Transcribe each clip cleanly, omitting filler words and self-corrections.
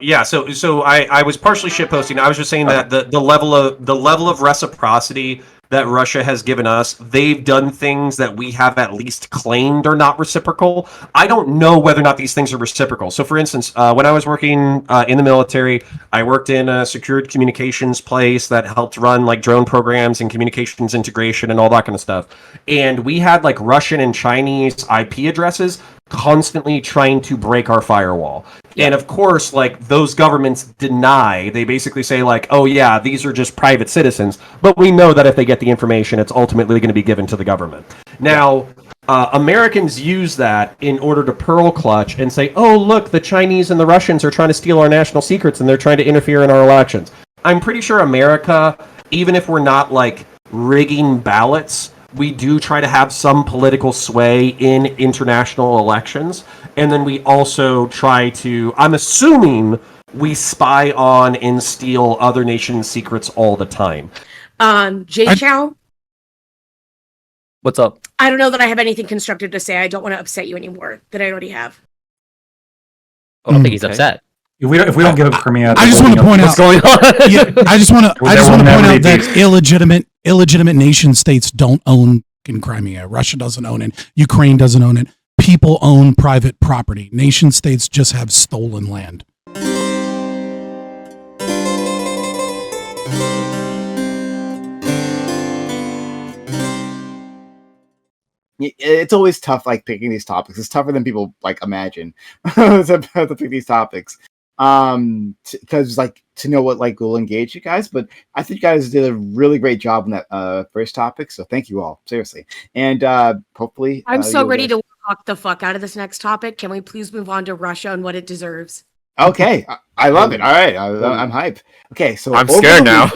Yeah, so I was partially shitposting. I was just saying Okay. that the level of reciprocity that Russia has given us, they've done things that we have at least claimed are not reciprocal. I don't know whether or not these things are reciprocal. So, for instance, when I was working in the military, I worked in a secured communications place that helped run like drone programs and communications integration and all that kind of stuff. And we had like Russian and Chinese IP addresses constantly trying to break our firewall. Yeah. And of course, like those governments deny. They basically say like, "Oh yeah, these are just private citizens." But we know that if they get the information, it's ultimately going to be given to the government. Now, Americans use that in order to pearl clutch and say, "Oh look, the Chinese and the Russians are trying to steal our national secrets and they're trying to interfere in our elections." I'm pretty sure America, even if we're not like rigging ballots, we do try to have some political sway in international elections. And then we also try to, I'm assuming, we spy on and steal other nations' secrets all the time. Jay Chow, What's up? I don't know that I have anything constructive to say. I don't want to upset you anymore that I already have. I don't think he's upset. If we don't give up Crimea, I just want to point out What's going on? Yeah, I just want to point out that illegitimate nation states don't own in Crimea. Russia doesn't own it. Ukraine doesn't own it. People own private property. Nation states just have stolen land. It's always tough, like picking these topics. It's tougher than people like imagine to pick these topics. Because like to know what like will engage you guys. But I think you guys did a really great job on that first topic. So thank you all, seriously. And hopefully, I'm so ready to talk the fuck out of this next topic. Can we please move on to Russia and what it deserves? Okay, I love it. All right, I'm hyped. Okay, so I'm scared now.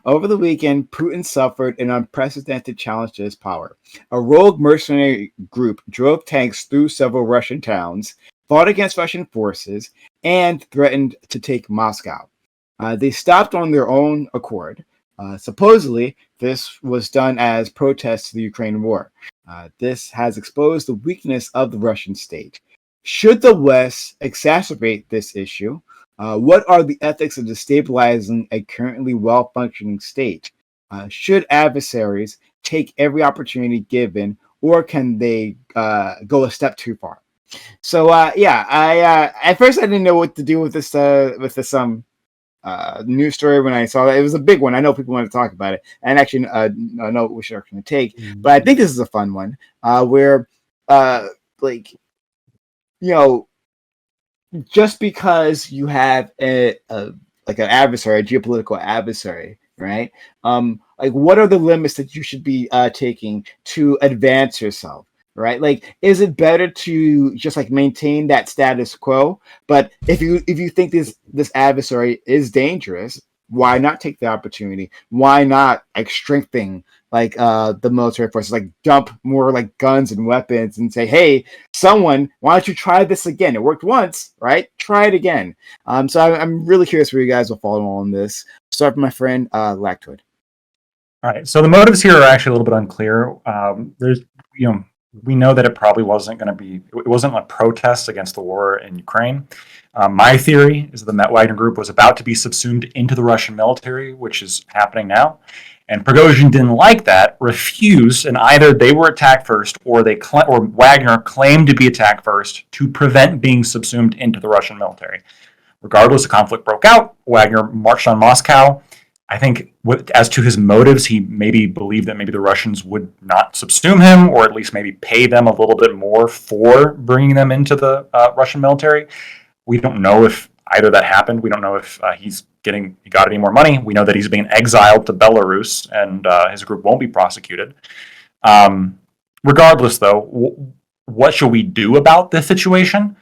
Over the weekend, Putin suffered an unprecedented challenge to his power. A rogue mercenary group drove tanks through several Russian towns, fought against Russian forces, and threatened to take Moscow. They stopped on their own accord. Supposedly, this was done as protest to the Ukraine war. This has exposed the weakness of the Russian state. Should the West exacerbate this issue? What are the ethics of destabilizing a currently well-functioning state? Should adversaries take every opportunity given, or can they go a step too far? So I at first I didn't know what to do with this news story when I saw that. It was a big one. I know people want to talk about it, and actually know what we're going to take. But I think this is a fun one where like just because you have an adversary, a geopolitical adversary, right? Like, what are the limits that you should be taking to advance yourself, right? Like, is it better to just like maintain that status quo? But if you think this adversary is dangerous, why not take the opportunity? Why not like strengthen like the military forces, like dump more like guns and weapons and say, hey, someone, why don't you try this again? It worked once, right? Try it again. So I'm really curious where you guys will follow on this. Start with my friend Lactoid. All right, so the motives here are actually a little bit unclear. We know that it probably wasn't going to be, it wasn't a protest against the war in Ukraine. My theory is that the Wagner group was about to be subsumed into the Russian military, which is happening now. And Prigozhin didn't like that, refused, and either they were attacked first or Wagner claimed to be attacked first to prevent being subsumed into the Russian military. Regardless, the conflict broke out. Wagner marched on Moscow. I think as to his motives, he maybe believed that maybe the Russians would not subsume him, or at least maybe pay them a little bit more for bringing them into the Russian military. We don't know if either that happened. We don't know if he got any more money. We know that he's being exiled to Belarus, and his group won't be prosecuted. Regardless, though, what should we do about this situation?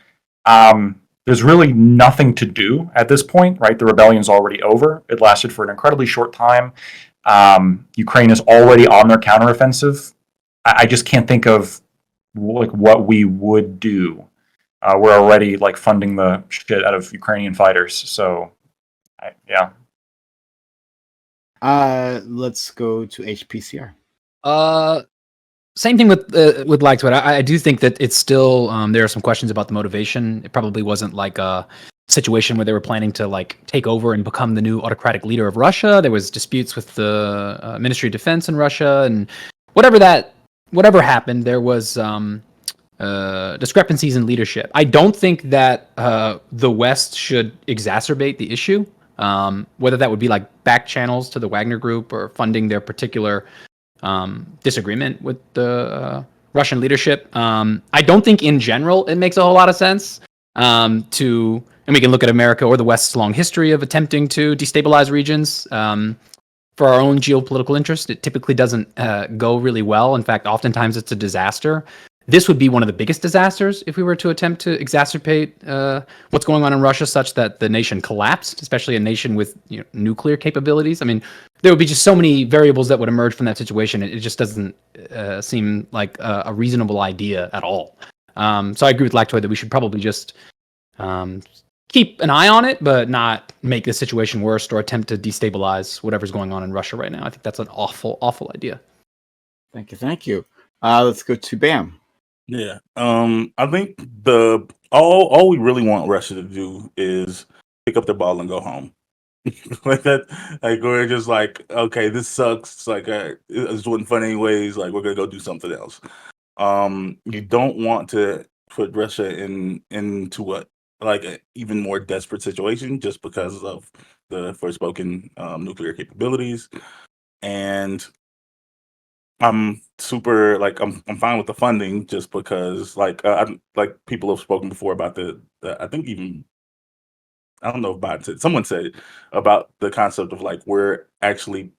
There's really nothing to do at this point, right? The rebellion's already over. It lasted for an incredibly short time. Ukraine is already on their counteroffensive. I just can't think of like what we would do. We're already like funding the shit out of Ukrainian fighters, so yeah. Let's go to HPCR. Same thing with Lactoid. I do think that it's still there are some questions about the motivation. It probably wasn't like situation where they were planning to like take over and become the new autocratic leader of Russia. There was disputes with the Ministry of Defense in Russia, and whatever happened, there was discrepancies in leadership. I don't think that the West should exacerbate the issue, whether that would be like back channels to the Wagner group or funding their particular disagreement with the Russian leadership. I don't think in general it makes a whole lot of sense and we can look at America or the West's long history of attempting to destabilize regions for our own geopolitical interest. It typically doesn't go really well. In fact, oftentimes it's a disaster. This would be one of the biggest disasters if we were to attempt to exacerbate what's going on in Russia such that the nation collapsed, especially a nation with nuclear capabilities. I mean, there would be just so many variables that would emerge from that situation. It just doesn't seem like a reasonable idea at all. So I agree with Lactoid that we should probably just keep an eye on it, but not make the situation worse or attempt to destabilize whatever's going on in Russia right now. I think that's an awful, awful idea. Thank you. Let's go to Bam. Yeah. I think all we really want Russia to do is pick up their ball and go home. Like that, like we're just like, okay, this sucks. It's like it wasn't fun anyways. Like we're gonna go do something else. You don't want to put Russia into what like an even more desperate situation just because of the forspoken nuclear capabilities. And I'm super like I'm fine with the funding just because like people have spoken before about the I think even I don't know if Biden said someone said about the concept of like we're actually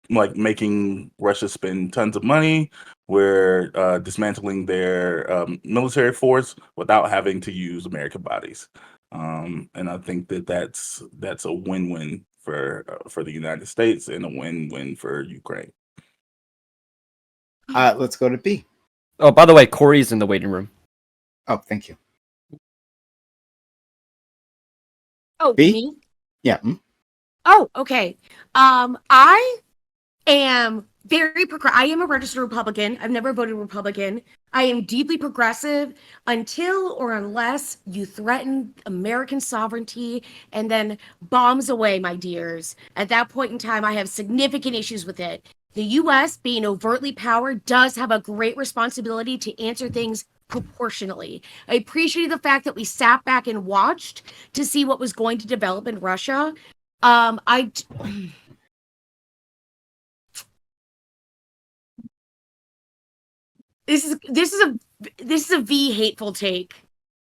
like making Russia spend tons of money. We're dismantling their military force without having to use American bodies, and I think that's a win-win for the United States and a win-win for Ukraine. Let's go to B. Oh, by the way, Corey's in the waiting room. Oh, thank you. Oh, B? me? Yeah. Oh, okay. I am I am a registered Republican. I've never voted Republican. I am deeply progressive until or unless you threaten American sovereignty and then bombs away, my dears. At that point in time, I have significant issues with it. The U.S., being overtly powered, does have a great responsibility to answer things proportionally. I appreciated the fact that we sat back and watched to see what was going to develop in Russia. This is a V hateful take,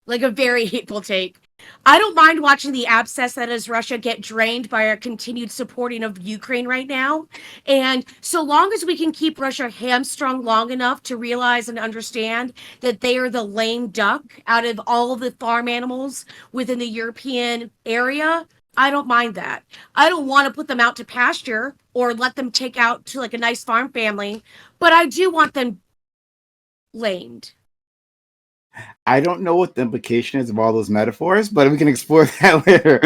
like a very hateful take. I don't mind watching the abscess that is Russia get drained by our continued supporting of Ukraine right now. And so long as we can keep Russia hamstrung long enough to realize and understand that they are the lame duck out of all of the farm animals within the European area, I don't mind that. I don't want to put them out to pasture or let them take out to like a nice farm family, but I do want them lamed. I don't know what the implication is of all those metaphors, but we can explore that later.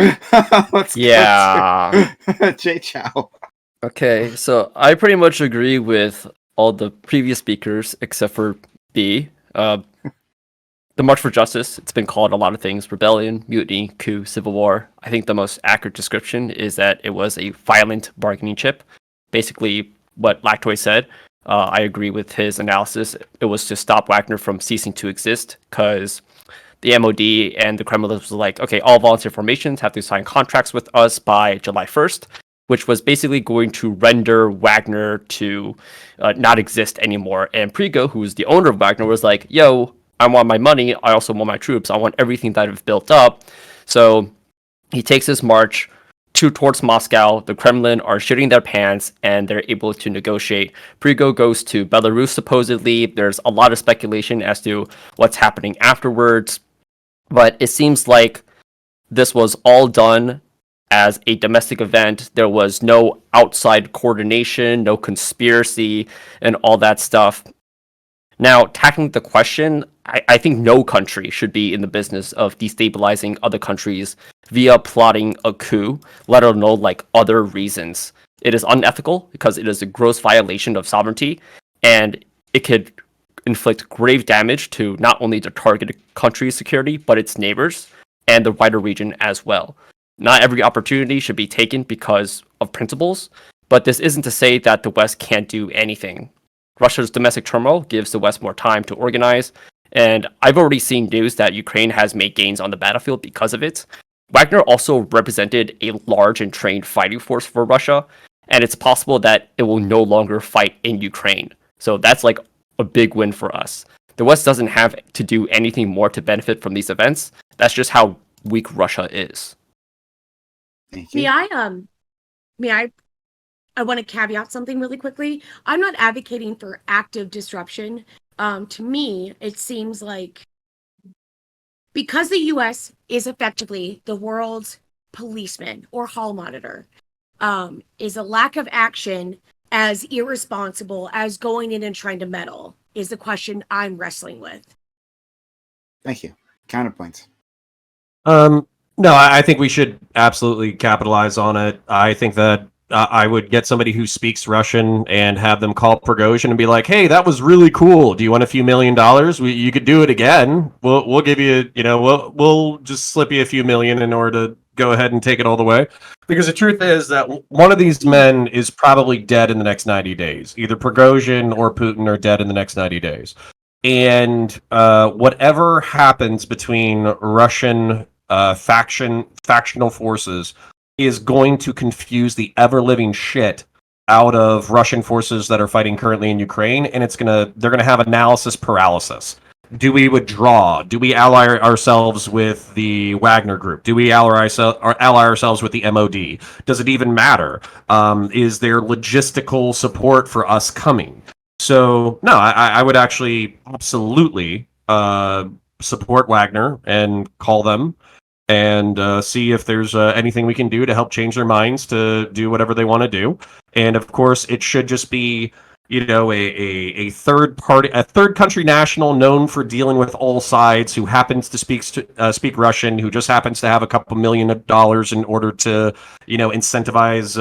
Let's go to Jay Chow. Okay, so I pretty much agree with all the previous speakers except for B. The March for Justice, it's been called a lot of things: rebellion, mutiny, coup, civil war. I think the most accurate description is that it was a violent bargaining chip. Basically, what Lactoy said. I agree with his analysis. It was to stop Wagner from ceasing to exist because the MOD and the Kremlin was like, okay, all volunteer formations have to sign contracts with us by July 1st, which was basically going to render Wagner to not exist anymore. And Prigo, who is the owner of Wagner, was like, yo, I want my money. I also want my troops. I want everything that I've built up. So he takes his march towards Moscow. The Kremlin are shitting their pants and they're able to negotiate. Prigo goes to Belarus supposedly. There's a lot of speculation as to what's happening afterwards, but it seems like this was all done as a domestic event. There was no outside coordination, no conspiracy, and all that stuff. Now, tackling the question, I think no country should be in the business of destabilizing other countries via plotting a coup, let alone like other reasons. It is unethical because it is a gross violation of sovereignty, and it could inflict grave damage to not only the targeted country's security, but its neighbors. and the wider region as well. Not every opportunity should be taken because of principles, but this isn't to say that the West can't do anything. Russia's domestic turmoil gives the West more time to organize, and I've already seen news that Ukraine has made gains on the battlefield because of it. Wagner also represented a large and trained fighting force for Russia, and it's possible that it will no longer fight in Ukraine. So that's like a big win for us. The West doesn't have to do anything more to benefit from these events. That's just how weak Russia is. Thank you. I want to caveat something really quickly. I'm not advocating for active disruption. To me, it seems like because the U.S. is effectively the world's policeman or hall monitor, is a lack of action as irresponsible as going in and trying to meddle is the question I'm wrestling with. Thank you. Counterpoints. No, I think we should absolutely capitalize on it. I think that I would get somebody who speaks Russian and have them call Prigozhin and be like, "Hey, that was really cool. Do you want a few $1 million? You could do it again. We'll give you, we'll just slip you a few million in order to go ahead and take it all the way." Because the truth is that one of these men is probably dead in the next 90 days. Either Prigozhin or Putin are dead in the next 90 days. And whatever happens between Russian factional forces is going to confuse the ever-living shit out of Russian forces that are fighting currently in Ukraine, and they're gonna have analysis paralysis. Do we withdraw? Do we ally ourselves with the Wagner group? Do we ally ourselves with the MOD? Does it even matter? Is there logistical support for us coming? So, no, I would actually absolutely support Wagner and call them and see if there's anything we can do to help change their minds to do whatever they want to do. And of course, it should just be, a third country national known for dealing with all sides, who happens to speak Russian, who just happens to have a couple $1 million in order to, incentivize,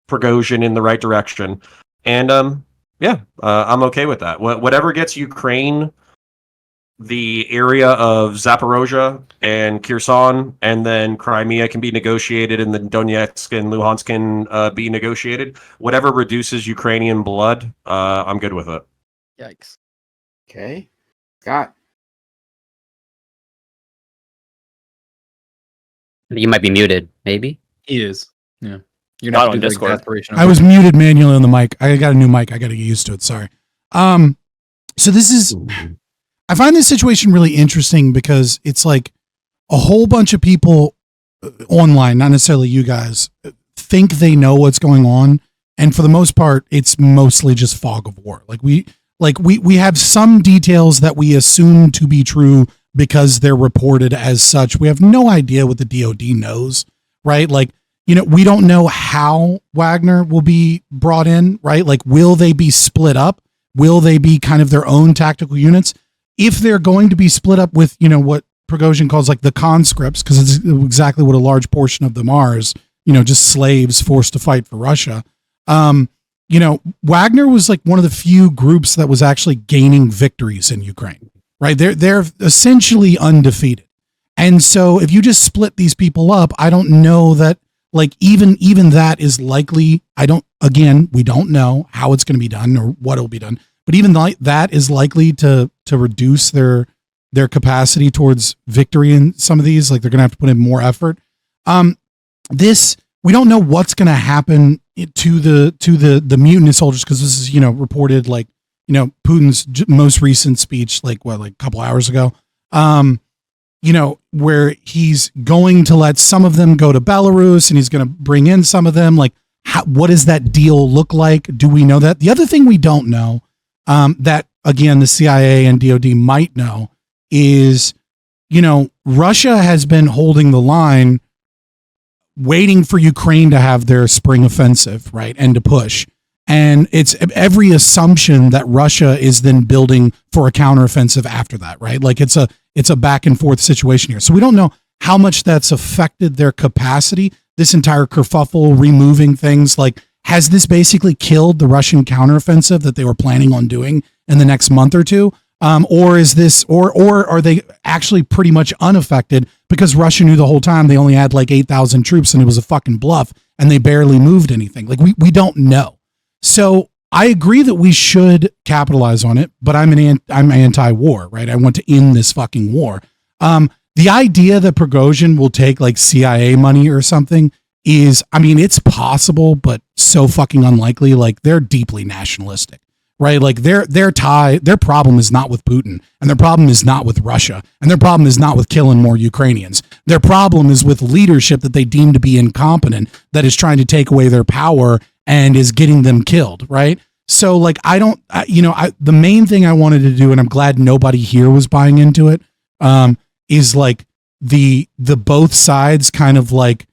Prigozhin in the right direction. And I'm okay with that. Whatever gets Ukraine the area of Zaporozhye and Kherson, and then Crimea can be negotiated, and then Donetsk and Luhansk can be negotiated. Whatever reduces Ukrainian blood, I'm good with it. Yikes. Okay. Scott. You might be muted, maybe. He is. Yeah. You're Not not on doing Discord. I was muted manually on the mic. I got a new mic. I got to get used to it. Sorry. So this is, I find this situation really interesting because it's like a whole bunch of people online, not necessarily you guys, think they know what's going on. And for the most part, it's mostly just fog of war. We have some details that we assume to be true because they're reported as such. We have no idea what the DOD knows, right? We don't know how Wagner will be brought in, right? Will they be split up? Will they be kind of their own tactical units? If they're going to be split up with, what Prigozhin calls the conscripts, because it's exactly what a large portion of them are, is, just slaves forced to fight for Russia. Wagner was one of the few groups that was actually gaining victories in Ukraine, right? They're essentially undefeated. And so if you just split these people up, I don't know that even that is likely. We don't know how it's going to be done or what it'll be done, but even that is likely to reduce their capacity towards victory in some of these. They're going to have to put in more effort. We don't know what's going to happen to the mutinous soldiers, because this is, reported Putin's most recent speech, a couple hours ago, where he's going to let some of them go to Belarus and he's going to bring in some of them. What does that deal look like? Do we know that? The other thing we don't know, that again, the CIA and DOD might know, is, Russia has been holding the line, waiting for Ukraine to have their spring offensive, right? And to push. And it's every assumption that Russia is then building for a counteroffensive after that, right? It's a back and forth situation here. So we don't know how much that's affected their capacity. This entire kerfuffle, removing things, has this basically killed the Russian counteroffensive that they were planning on doing in the next month or two? Or is this, or are they actually pretty much unaffected because Russia knew the whole time they only had like 8,000 troops and it was a fucking bluff and they barely moved anything? Like we don't know. So I agree that we should capitalize on it, but I'm anti-war, right? I want to end this fucking war. The idea that Prigozhin will take like CIA money or something is, I mean, it's possible, but so fucking unlikely. Like they're deeply nationalistic, right? Like their problem is not with Putin, and their problem is not with Russia, and their problem is not with killing more Ukrainians. Their problem is with leadership that they deem to be incompetent, that is trying to take away their power and is getting them killed, right? So like, the main thing I wanted to do, and I'm glad nobody here was buying into it, is like the both sides kind of like,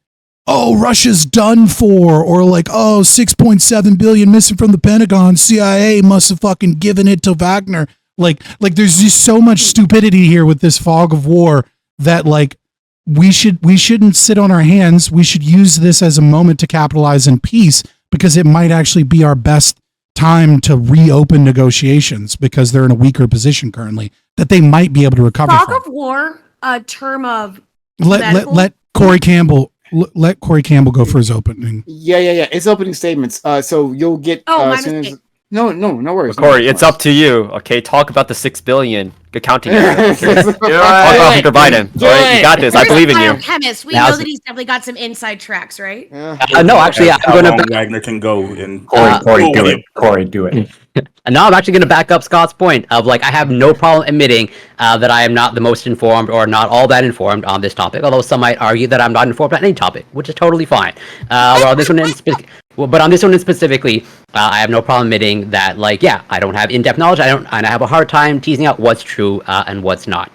oh, Russia's done for, or like, oh, 6.7 billion missing from the Pentagon, CIA must have fucking given it to Wagner. Like there's just so much stupidity here with this fog of war that like we shouldn't sit on our hands. We should use this as a moment to capitalize in peace, because it might actually be our best time to reopen negotiations, because they're in a weaker position currently that they might be able to recover Fog from. of war, a term of Let Corey Campbell go for his opening. Yeah. It's opening statements. So you'll get. Oh, my as soon as, mistake. no worries. Corey, it's up to you. Okay, talk about the 6 billion accounting error. Talk Do about it. Hunter Biden. Do All right, it. you got this. I believe in you. Chemist. We Now know is- that he's definitely got some inside tracks, right? No, actually, I'm How going long to. Wagner can go and Corey, do it. Corey, do it. No, I'm actually going to back up Scott's point of like, I have no problem admitting that I am not the most informed or not all that informed on this topic. Although some might argue that I'm not informed on any topic, which is totally fine. Well, this one but on this one specifically, I have no problem admitting that, like, yeah, I don't have in-depth knowledge. And I have a hard time teasing out what's true and what's not.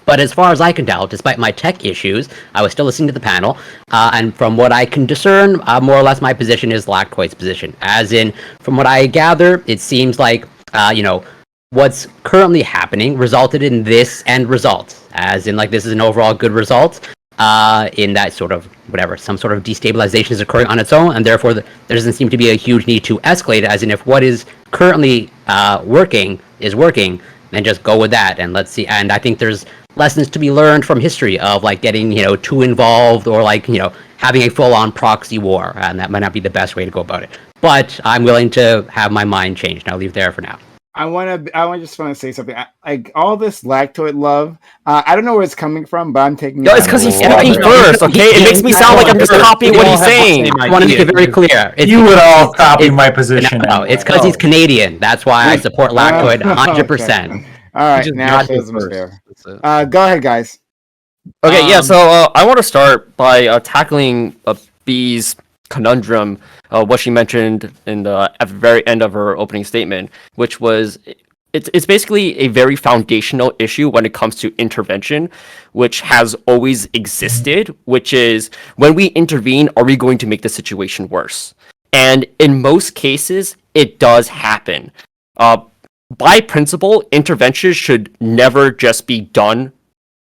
But as far as I can tell, despite my tech issues, I was still listening to the panel, and from what I can discern, more or less my position is Lactoid's position. As in, from what I gather, it seems like, what's currently happening resulted in this end result. As in, like, this is an overall good result, in that sort of, some sort of destabilization is occurring on its own, and therefore there doesn't seem to be a huge need to escalate, as in if what is currently working is working, then just go with that, and let's see. And I think there's lessons to be learned from history of like getting too involved, or like having a full-on proxy war, and that might not be the best way to go about it. But I'm willing to have my mind changed, and I'll leave it there for now. I just want to say something. Like all this Lactoid love, I don't know where it's coming from, but I'm taking. No, it's because he's speaking first, okay? It makes me sound like I'm just copying what he's saying. I want to make it very clear. You would all copy my position. No, it's because he's Canadian. That's why I support Lactoid 100%. All right, just now dodged it is fair. That's it. Go ahead, guys. Okay, yeah, so I want to start by tackling B's conundrum, what she mentioned in at the very end of her opening statement, which was it's basically a very foundational issue when it comes to intervention, which has always existed, which is when we intervene, are we going to make the situation worse? And in most cases, it does happen. By principle, intervention should never just be done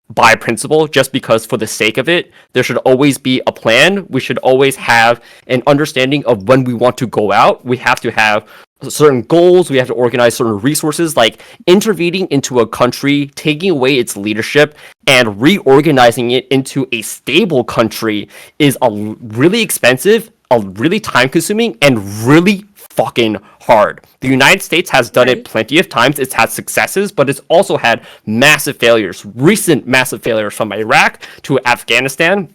by principle, just because for the sake of it. There should always be a plan. We should always have an understanding of when we want to go out. We have to have certain goals. We have to organize certain resources, like intervening into a country, taking away its leadership, and reorganizing it into a stable country is a really expensive, a really time-consuming, and really fucking hard. The United States has done it plenty of times. It's had successes, but it's also had massive failures, recent massive failures, from Iraq to Afghanistan.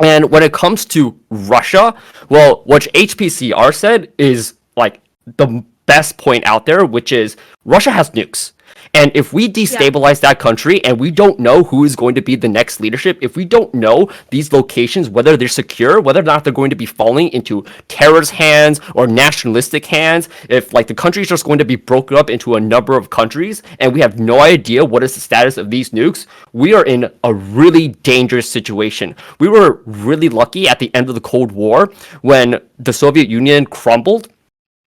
And when it comes to Russia, well, what HPCR said is like the best point out there, which is Russia has nukes. And if we destabilize that country and we don't know who is going to be the next leadership, if we don't know these locations, whether they're secure, whether or not they're going to be falling into terrorist hands or nationalistic hands, if like the country is just going to be broken up into a number of countries and we have no idea what is the status of these nukes, we are in a really dangerous situation. We were really lucky at the end of the Cold War when the Soviet Union crumbled.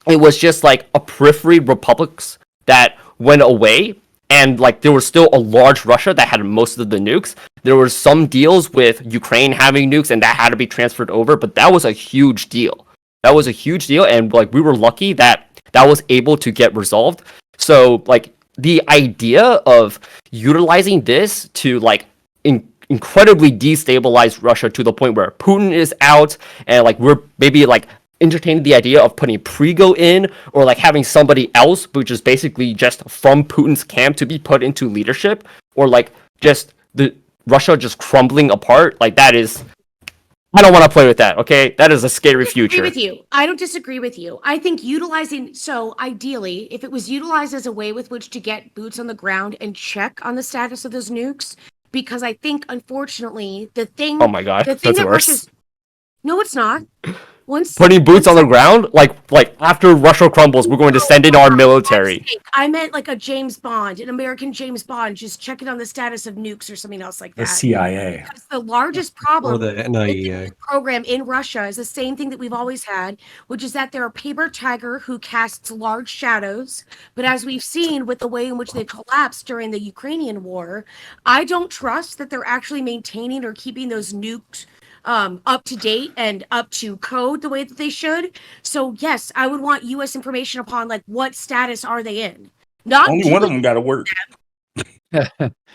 It was just like a periphery republics that went away, and like there was still a large Russia that had most of the nukes. There were some deals with Ukraine having nukes, and that had to be transferred over, but that was a huge deal. That was a huge deal, and like we were lucky that that was able to get resolved. So like the idea of utilizing this to like incredibly destabilize Russia to the point where Putin is out and like we're maybe like entertaining the idea of putting Prigo in or like having somebody else which is basically just from Putin's camp to be put into leadership, or like just the Russia just crumbling apart, like that is, I don't want to play with that. Okay, that is a scary future. With you. I don't disagree with you. I think ideally, if it was utilized as a way with which to get boots on the ground and check on the status of those nukes, because I think unfortunately the thing. Oh my god, the thing that's that worse. No, it's not. Putting boots on the ground, like after Russia crumbles, we're going to send in our military. I meant like a James Bond, an American James Bond, just checking on the status of nukes or something else like that. The CIA. Because the largest problem Or the NIA. with the program in Russia is the same thing that we've always had, which is that they're a paper tiger who casts large shadows. But as we've seen with the way in which they collapsed during the Ukrainian war, I don't trust that they're actually maintaining or keeping those nukes up to date and up to code the way that they should. So yes, I would want U.S. information upon like what status are they in. Not Only one of them got to work. You're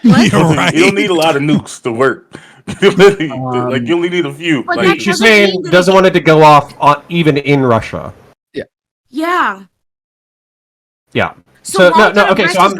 right. You don't need a lot of nukes to work. Like you only need a few. But Like, that She's doesn't saying mean that doesn't it- want it to go off on, even in Russia. Yeah. Yeah. So, So, while no, the okay, rest so is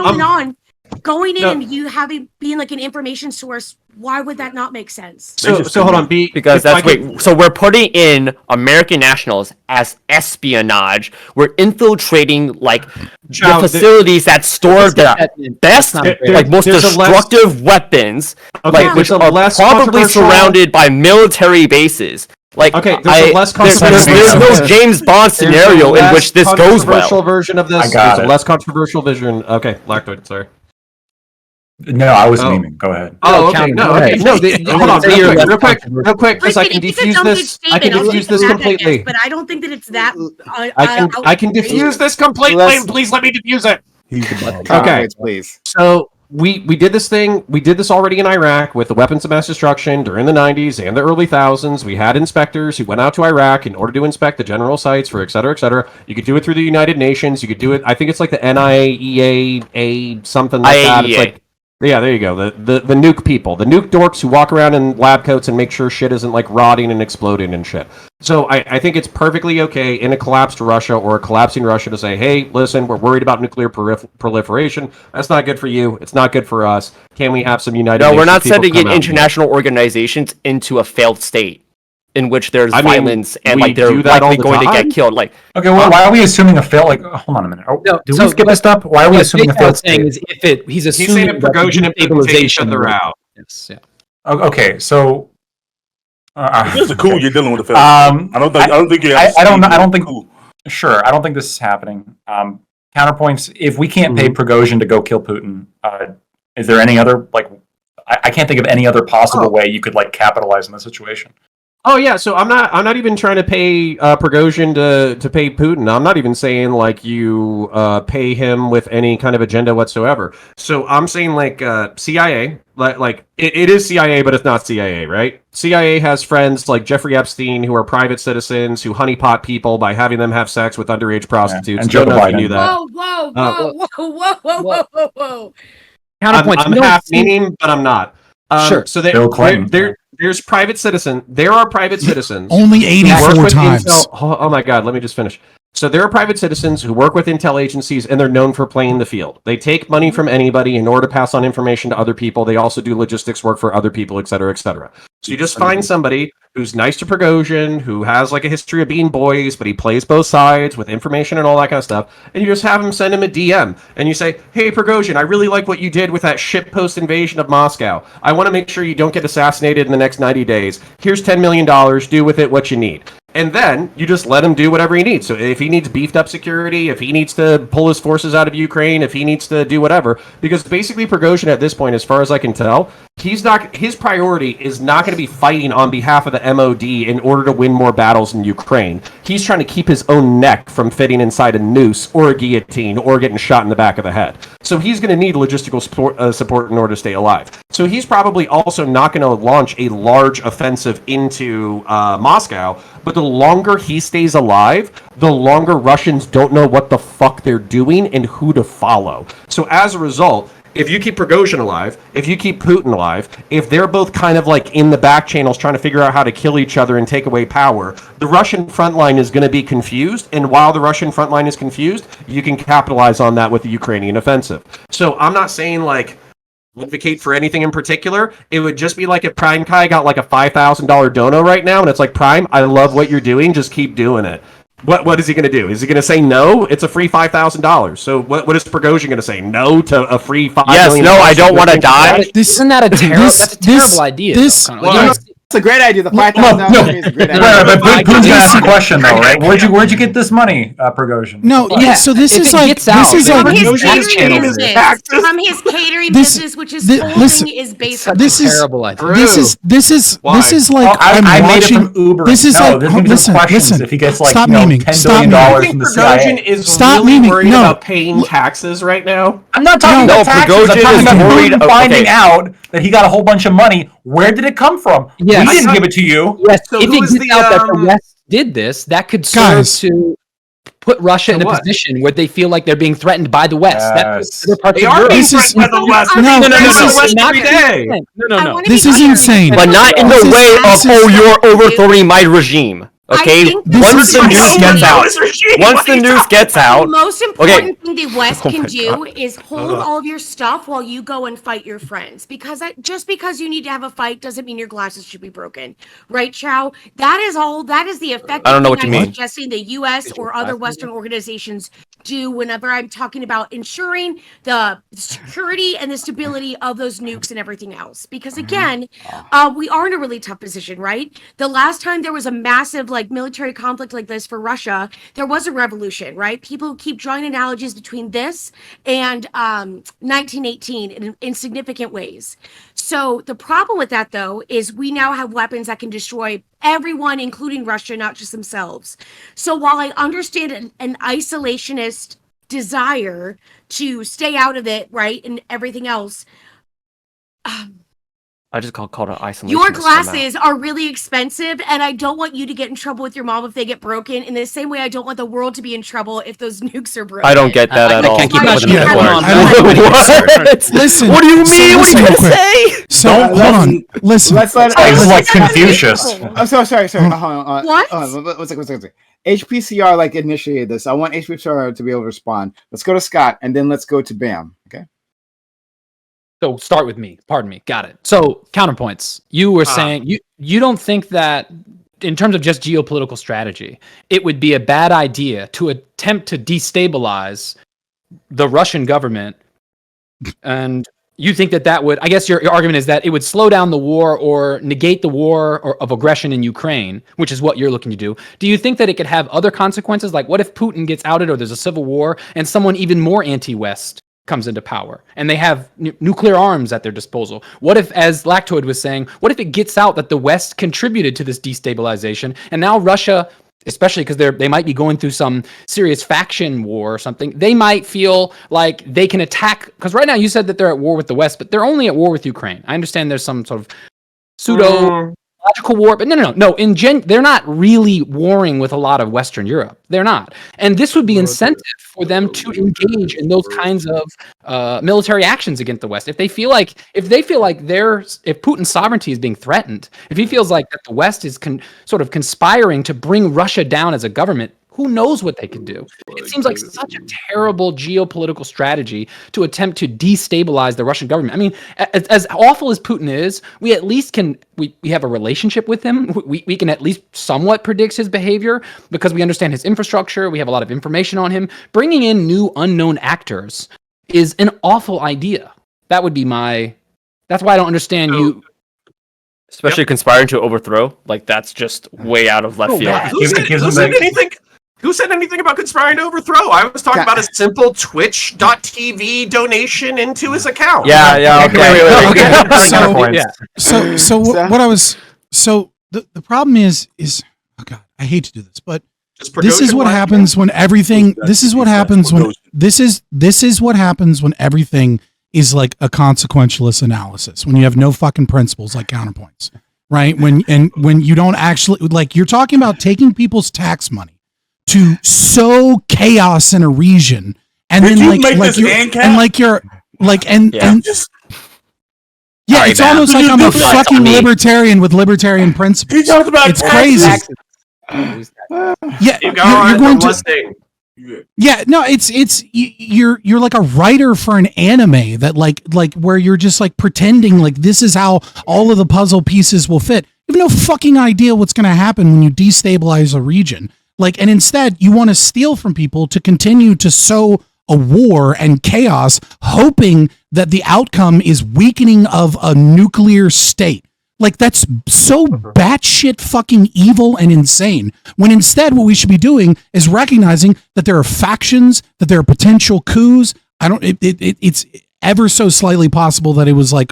going in, No. and you having being like an information source, why would that not make sense? So hold on, Because if I that's could- wait. So we're putting in American nationals as espionage. We're infiltrating like Chow, the facilities that store the best, not There- like most there's a less- destructive weapons, Okay, like which there's a are less probably controversial- surrounded by military bases. Like Okay, there's a less there's controversial- no James Bond There's a scenario in less which this goes controversial well. version of this. I got There's it. a less controversial vision. Okay, Lactoid, sorry. No, I was Oh. naming. Go ahead. Oh, okay. counting. No, okay. Right. No, hold on, Say you're less real quick, because I Listen, can if it's a defuse dumb big this. I can statement, I'll defuse take this that, I guess, completely. but I don't think that it's that. I can defuse this completely. Let's- Please let me defuse it. He's the bomb. Okay. Please. So we did this thing. We did this already in Iraq with the weapons of mass destruction during the 90s and the early thousands. We had inspectors who went out to Iraq in order to inspect the general sites for et cetera, et cetera. You could do it through the United Nations. You could do it. I think it's like the NIAEA something like that. It's IAEA. like. Yeah, there you go. The nuke people, the nuke dorks who walk around in lab coats and make sure shit isn't like rotting and exploding and shit. So I think it's perfectly okay in a collapsed Russia or a collapsing Russia to say, hey, listen, we're worried about nuclear proliferation. That's not good for you. It's not good for us. Can we have some United No, Nations we're not people sending come in out and- international organizations into a failed state in which there's I mean, violence and we like they're do that all likely the going to time. get killed. Like Okay, well, why are we assuming a fail? Like, hold on a minute. Oh, No, did so we skip a let's- step? Why are we What assuming a Jake failed was saying state? is if it, he's He's assuming saying if that the Prigozhin and Putin take each destabilization other will- out. Yes, yeah. Okay, so this is cool. okay. You're dealing with a failed. Um, I don't think you. I don't know. I don't think. Cool. Sure, I don't think this is happening. Counterpoints: if we can't pay Prigozhin to go kill Putin, is there any other like? I can't think of any other possible way you could like capitalize on the situation. Oh yeah, so I'm not even trying to pay Prigozhin to pay Putin. I'm not even saying like you pay him with any kind of agenda whatsoever. So I'm saying like CIA, like it is CIA, but it's not CIA, right? CIA has friends like Jeffrey Epstein who are private citizens who honeypot people by having them have sex with underage prostitutes. and Don't Joe know if you Biden. knew that. Whoa, whoa. Counterpoints. I'm no, half see- meaning, but I'm not. Sure. So Bill Clinton. there's private citizens. There are private citizens. Only who work 84 with times. Oh my God, let me just finish. So there are private citizens who work with intel agencies and they're known for playing the field. They take money from anybody in order to pass on information to other people. They also do logistics work for other people, et cetera, et cetera. So you just find somebody who's nice to Prigozhin, who has like a history of being boys, but he plays both sides with information and all that kind of stuff. And you just have him send him a DM and you say, hey, Prigozhin, I really like what you did with that shitpost invasion of Moscow. I want to make sure you don't get assassinated in the next 90 days. Here's $10 million. Do with it what you need. And then you just let him do whatever he needs. So if he needs beefed up security, if he needs to pull his forces out of Ukraine, if he needs to do whatever, because basically Prigozhin at this point, as far as I can tell, his priority is not going to be fighting on behalf of the MOD in order to win more battles in Ukraine. he's trying to keep his own neck from fitting inside a noose or a guillotine or getting shot in the back of the head. So he's going to need logistical support in order to stay alive. So he's probably also not going to launch a large offensive into Moscow, but the longer he stays alive, the longer Russians don't know what the fuck they're doing and who to follow. So as a result, if you keep Prigozhin alive, if you keep Putin alive, if they're both kind of like in the back channels trying to figure out how to kill each other and take away power, the Russian front line is going to be confused. And while the Russian front line is confused, you can capitalize on that with the Ukrainian offensive. So I'm not saying like advocate for anything in particular. It would just be like if PrimeCayes got like a $5,000 dono right now and it's like, Prime, I love what you're doing. Just keep doing it. What is he going to do? Is he going to say no? It's a free $5,000. So what is Prigozhin going to say? No to a free $5 million? Yes, no, I don't want to die. Isn't that a terrible idea? It's a great idea. The $5,000 is a great idea. Right, but Putin's gonna ask the question though, right? Where'd you get this money, Prigozhin? No, yeah. So this is like from his catering business, from his catering business, which is is based on this is terrible idea. This is like I made it watching. from Uber. This is like listen. If he gets like Stop $10 memeing. billion I from think the Prigozhin CIA. is Stop really memeing. worried No. about paying taxes right now. I'm not talking about taxes. I'm Prigozhin talking is about worried. Putin finding out that he got a whole bunch of money. Where did it come from? Yes. We didn't give it to you. Yes, So if who it is gets the, out that the West did this, that could serve Guys. to put Russia in a what? position where they feel like they're being threatened by the West. Yes. Other parts They of are Europe. being This is- threatened by the West. No, They're this being is- West not every day. No. This is insane. But not in This the is- way of, this is- oh, you're overthrowing my regime. Okay? think Once this the is- news gets out. Once the news gets The out. most important thing the West Oh can my do is hold all of your stuff while you go and fight your friends. Because just because you need to have a fight doesn't mean your glasses should be broken, right, Chow? That is all. That is the effect. I don't know what you I'm mean. suggesting the U.S. or other Western organizations do whenever I'm talking about ensuring the security and the stability of those nukes and everything else. Because again, we are in a really tough position, right? The last time there was a massive like military conflict like this for Russia, there was a revolution, right? People keep drawing analogies between this and 1918 in significant ways. So the problem with that, though, is we now have weapons that can destroy everyone, including Russia, not just themselves. So while I understand an isolationist desire to stay out of it, right, and everything else, I just called it isolation. your glasses are really expensive, and I don't want you to get in trouble with your mom if they get broken. In the same way, I don't want the world to be in trouble if those nukes are broken. I don't get that at all. can't keep Why up with should them you anymore. have I don't- What? Listen. What do you so mean? What listen are you real trying to quick. say? So hold on. Listen. Let's let. This is like It's not Confucius. faithful. I'm sorry. Hold on. What? One second. HPCR like initiated this. I want HPCR to be able to respond. Let's go to Scott, and then let's go to Bam. Okay. So start with me. Pardon me. Got it. So counterpoints. You were saying you don't think that in terms of just geopolitical strategy, it would be a bad idea to attempt to destabilize the Russian government, and you think that would, I guess your argument is that it would slow down the war or negate the war of aggression in Ukraine, which is what you're looking to do. Do you think that it could have other consequences? Like what if Putin gets outed or there's a civil war and someone even more anti-West comes into power and they have nuclear arms at their disposal? What if, as Lactoid was saying, what if it gets out that the West contributed to this destabilization and now Russia, especially because they might be going through some serious faction war or something, they might feel like they can attack, because right now you said that they're at war with the West, but they're only at war with Ukraine. I understand there's some sort of pseudo logical war, but no. They're not really warring with a lot of Western Europe. They're not, and this would be incentive for them to engage in those kinds of military actions against the West. If they feel like if Putin's sovereignty is being threatened, if he feels like that the West is sort of conspiring to bring Russia down as a government, who knows what they could do? It seems like such a terrible geopolitical strategy to attempt to destabilize the Russian government. I mean, as awful as Putin is, we at least we have a relationship with him. We can at least somewhat predict his behavior because we understand his infrastructure. We have a lot of information on him. Bringing in new unknown actors is an awful idea. That would be that's why I don't understand you. Especially conspiring to overthrow. Like, that's just way out of left field. Who said anything about conspiring to overthrow? I was talking about a simple Twitch.tv donation into his account. Yeah, okay. So what I was the problem is oh God, I hate to do this, but This is what happens when everything. This is what happens when this is what happens when everything is like a consequentialist analysis. When you have no fucking principles like counterpoints, right? When you don't actually like, you're talking about taking people's tax money to sow chaos in a region, and then yeah, it's almost like I'm a fucking libertarian with libertarian principles. He talked about it's crazy. Yeah, you're going to. Yeah, no, you're like a writer for an anime that like where you're just like pretending like this is how all of the puzzle pieces will fit. You have no fucking idea what's going to happen when you destabilize a region. Like, and instead you want to steal from people to continue to sow a war and chaos, hoping that the outcome is weakening of a nuclear state. Like, that's so batshit fucking evil and insane. When instead what we should be doing is recognizing that there are factions, that there are potential coups. It's ever so slightly possible that it was like,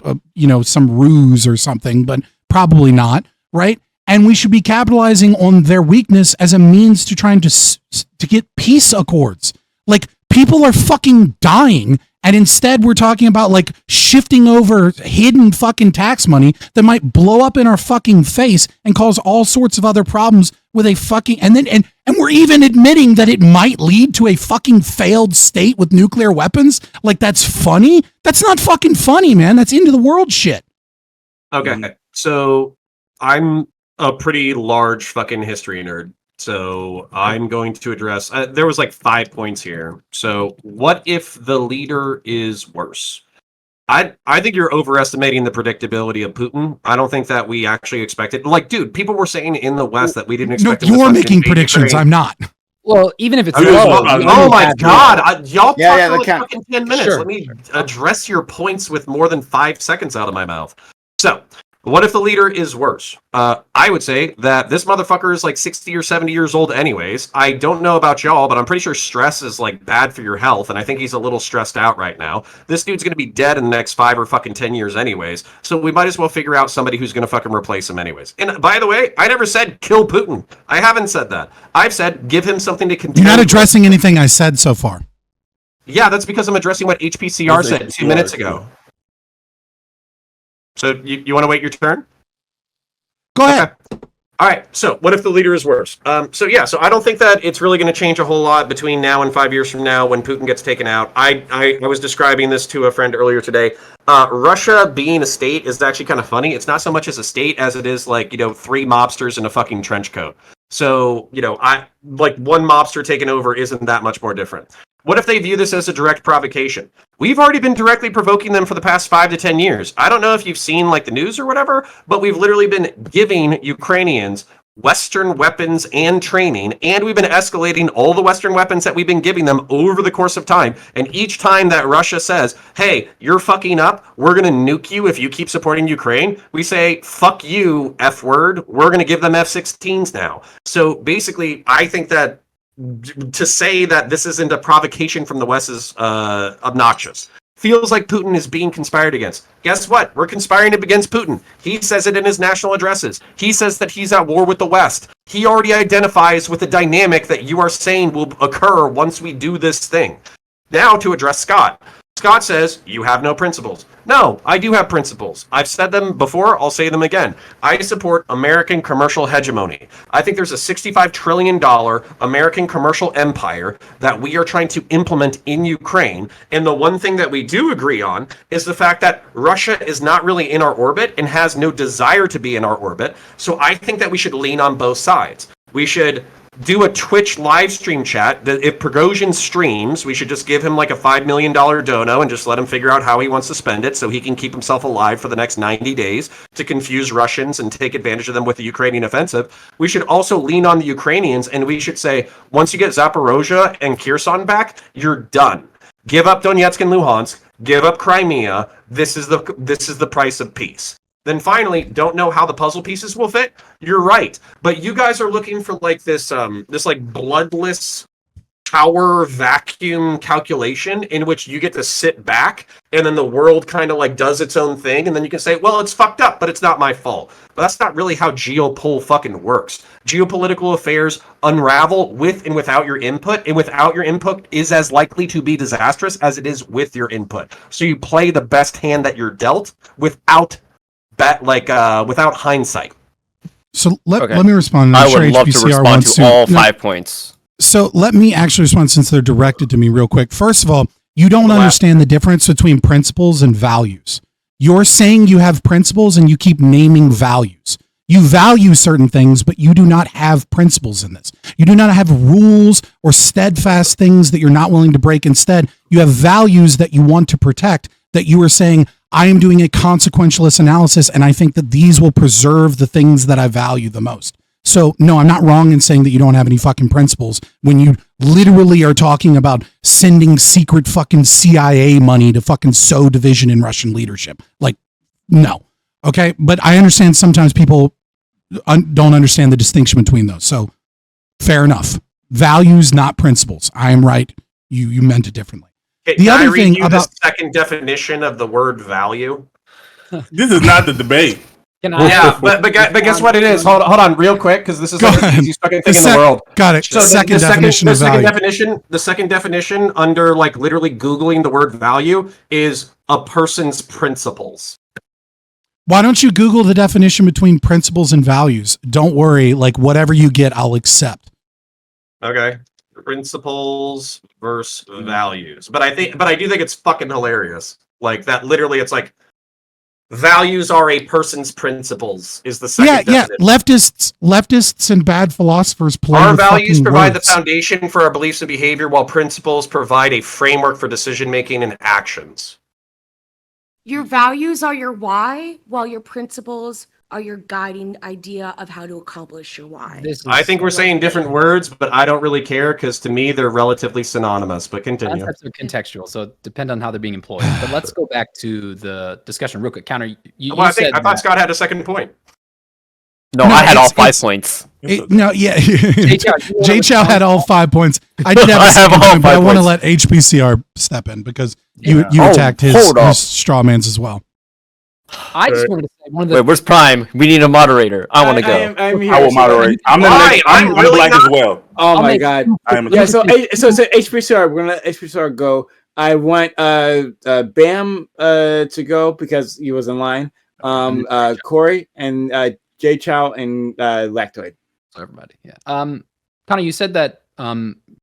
some ruse or something, but probably not, right? And we should be capitalizing on their weakness as a means to trying to get peace accords. Like, people are fucking dying, and instead we're talking about like shifting over hidden fucking tax money that might blow up in our fucking face and cause all sorts of other problems with a fucking, and we're even admitting that it might lead to a fucking failed state with nuclear weapons. Like, that's funny? That's not fucking funny, man. That's end of the world shit. Okay, so I'm a pretty large fucking history nerd. So I'm going to address, there was like 5 points here. So what if the leader is worse? I think you're overestimating the predictability of Putin. I don't think that we actually expected, like, dude, people were saying in the West that we didn't expect him to you're making predictions. I'm not. Well, even if it's oh my god, y'all talked for like count. fucking 10 minutes. Sure. Let me address your points with more than 5 seconds out of my mouth. So, what if the leader is worse? I would say that this motherfucker is like 60 or 70 years old anyways. I don't know about y'all, but I'm pretty sure stress is like bad for your health, and I think he's a little stressed out right now. This dude's going to be dead in the next 5 or fucking 10 years anyways, so we might as well figure out somebody who's going to fucking replace him anyways. And by the way, I never said kill Putin. I haven't said that. I've said give him something to contend You're not addressing anything I said so far. Yeah, that's because I'm addressing what HPCR said 2 minutes ago. So you want to wait your turn? Go ahead. Okay. All right. So what if the leader is worse? So I don't think that it's really going to change a whole lot between now and 5 years from now when Putin gets taken out. I was describing this to a friend earlier today. Russia being a state is actually kind of funny. It's not so much as a state as it is like, 3 mobsters in a fucking trench coat. So, one mobster taking over isn't that much more different. What if they view this as a direct provocation? We've already been directly provoking them for the past 5 to 10 years. I don't know if you've seen like the news or whatever, but we've literally been giving Ukrainians Western weapons and training, and we've been escalating all the Western weapons that we've been giving them over the course of time. And each time that Russia says, hey, you're fucking up, we're going to nuke you if you keep supporting Ukraine, we say, fuck you, F word, we're going to give them F-16s now. So basically, I think that to say that this isn't a provocation from the West is obnoxious. Feels like Putin is being conspired against. Guess what? We're conspiring against Putin. He says it in his national addresses. He says that he's at war with the West. He already identifies with the dynamic that you are saying will occur once we do this thing. Now to address Scott. Scott says, you have no principles. No, I do have principles. I've said them before, I'll say them again. I support American commercial hegemony. I think there's a $65 trillion American commercial empire that we are trying to implement in Ukraine. And the one thing that we do agree on is the fact that Russia is not really in our orbit and has no desire to be in our orbit. So I think that we should lean on both sides. We should do a Twitch live stream chat. If Prigozhin streams, we should just give him like a $5 million dono and just let him figure out how he wants to spend it so he can keep himself alive for the next 90 days to confuse Russians and take advantage of them with the Ukrainian offensive. We should also lean on the Ukrainians, and we should say, once you get Zaporozhye and Kherson back, you're done. Give up Donetsk and Luhansk, give up Crimea. This is the price of peace. Then finally, don't know how the puzzle pieces will fit. You're right, but you guys are looking for like this like bloodless power vacuum calculation in which you get to sit back and then the world kind of like does its own thing, and then you can say, well, it's fucked up, but it's not my fault. But that's not really how geopol fucking works. Geopolitical affairs unravel with and without your input, and without your input is as likely to be disastrous as it is with your input. So you play the best hand that you're dealt without without hindsight. So let Okay. me respond. I I'm sure would love to HBCR respond wants to all No, 5 points. So let me actually respond since they're directed to me real quick. First of all, you don't understand the difference between principles and values. You're saying you have principles and you keep naming values. You value certain things, but you do not have principles in this. You do not have rules or steadfast things that you're not willing to break. Instead, you have values that you want to protect, that you are saying, I am doing a consequentialist analysis, and I think that these will preserve the things that I value the most. So, no, I'm not wrong in saying that you don't have any fucking principles when you literally are talking about sending secret fucking CIA money to fucking sow division in Russian leadership. Like, no. Okay. But I understand sometimes people don't understand the distinction between those. So, fair enough. Values, not principles. I am right. You meant it differently. Okay, The can other I read thing you about- the second definition of the word value? This is not the debate. Can I? Yeah, but guess what it is? Hold on, real quick, because this is Go like the ahead. easiest fucking thing in the sec- world. Got it. So Second definition of value. the second definition under like literally Googling the word value is a person's principles. Why don't you Google the definition between principles and values? Don't worry. Like, whatever you get, I'll accept. Okay. Principles versus values. But I do think it's fucking hilarious. Like that literally it's like values are a person's principles is the second definition. Leftists and bad philosophers play Our with values fucking provide words. the foundation for our beliefs and behavior, while principles provide a framework for decision making and actions. Your values are your why, while your principles are your guiding idea of how to accomplish your why. I think we're saying different words, but I don't really care because to me they're relatively synonymous. But continue. Concepts are contextual, so it depends on how they're being employed. But let's go back to the discussion real quick. Counter, you Well, said I thought Scott had a second point. No, No, I had all it's- 5 it's- points. No, yeah. Chow, J Chow had all 5 points. I did have I a have second all point, but I 5 want to points. let HBCR step in because you Oh, attacked his hold up. straw mans as well. I just wanted to say one of the. Wait, where's Prime? We need a moderator. I want to go. I'm here. I will so that- moderate. I'm the Why? next. I'm I'm really black not- as well. Oh I'll my make god. I am. Yeah. So HBCR. We're gonna let HBCR go. I want Bam to go because he was in line. Corey and J Chow and Lactoid. So everybody, yeah. Connor, you said that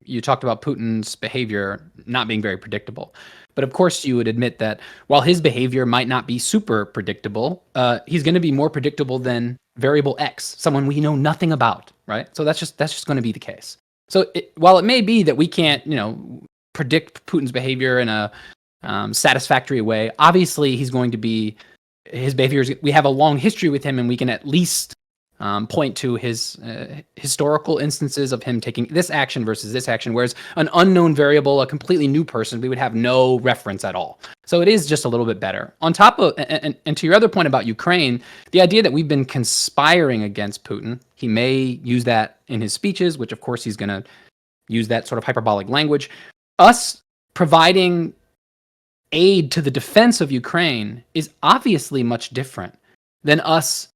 you talked about Putin's behavior not being very predictable, but of course you would admit that while his behavior might not be super predictable, he's going to be more predictable than variable X, someone we know nothing about, right? So that's just going to be the case. So while it may be that we can't, predict Putin's behavior in a satisfactory way, obviously he's going to be his behavior. We have a long history with him, and we can at least point to his historical instances of him taking this action versus this action, whereas an unknown variable, a completely new person, we would have no reference at all. So it is just a little bit better. On top of, and to your other point about Ukraine, the idea that we've been conspiring against Putin, he may use that in his speeches, which of course he's going to use that sort of hyperbolic language. Us providing aid to the defense of Ukraine is obviously much different than us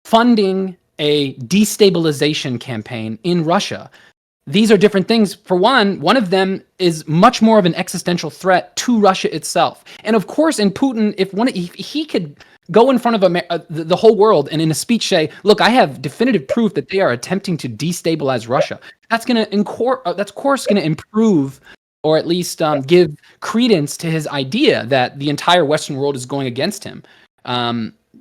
funding a destabilization campaign in Russia. These are different things. For one of them is much more of an existential threat to Russia itself. And of course, in Putin, if he could go in front of the whole world and in a speech say, "Look, I have definitive proof that they are attempting to destabilize Russia," that's going to, that's of course going to improve or at least give credence to his idea that the entire Western world is going against him.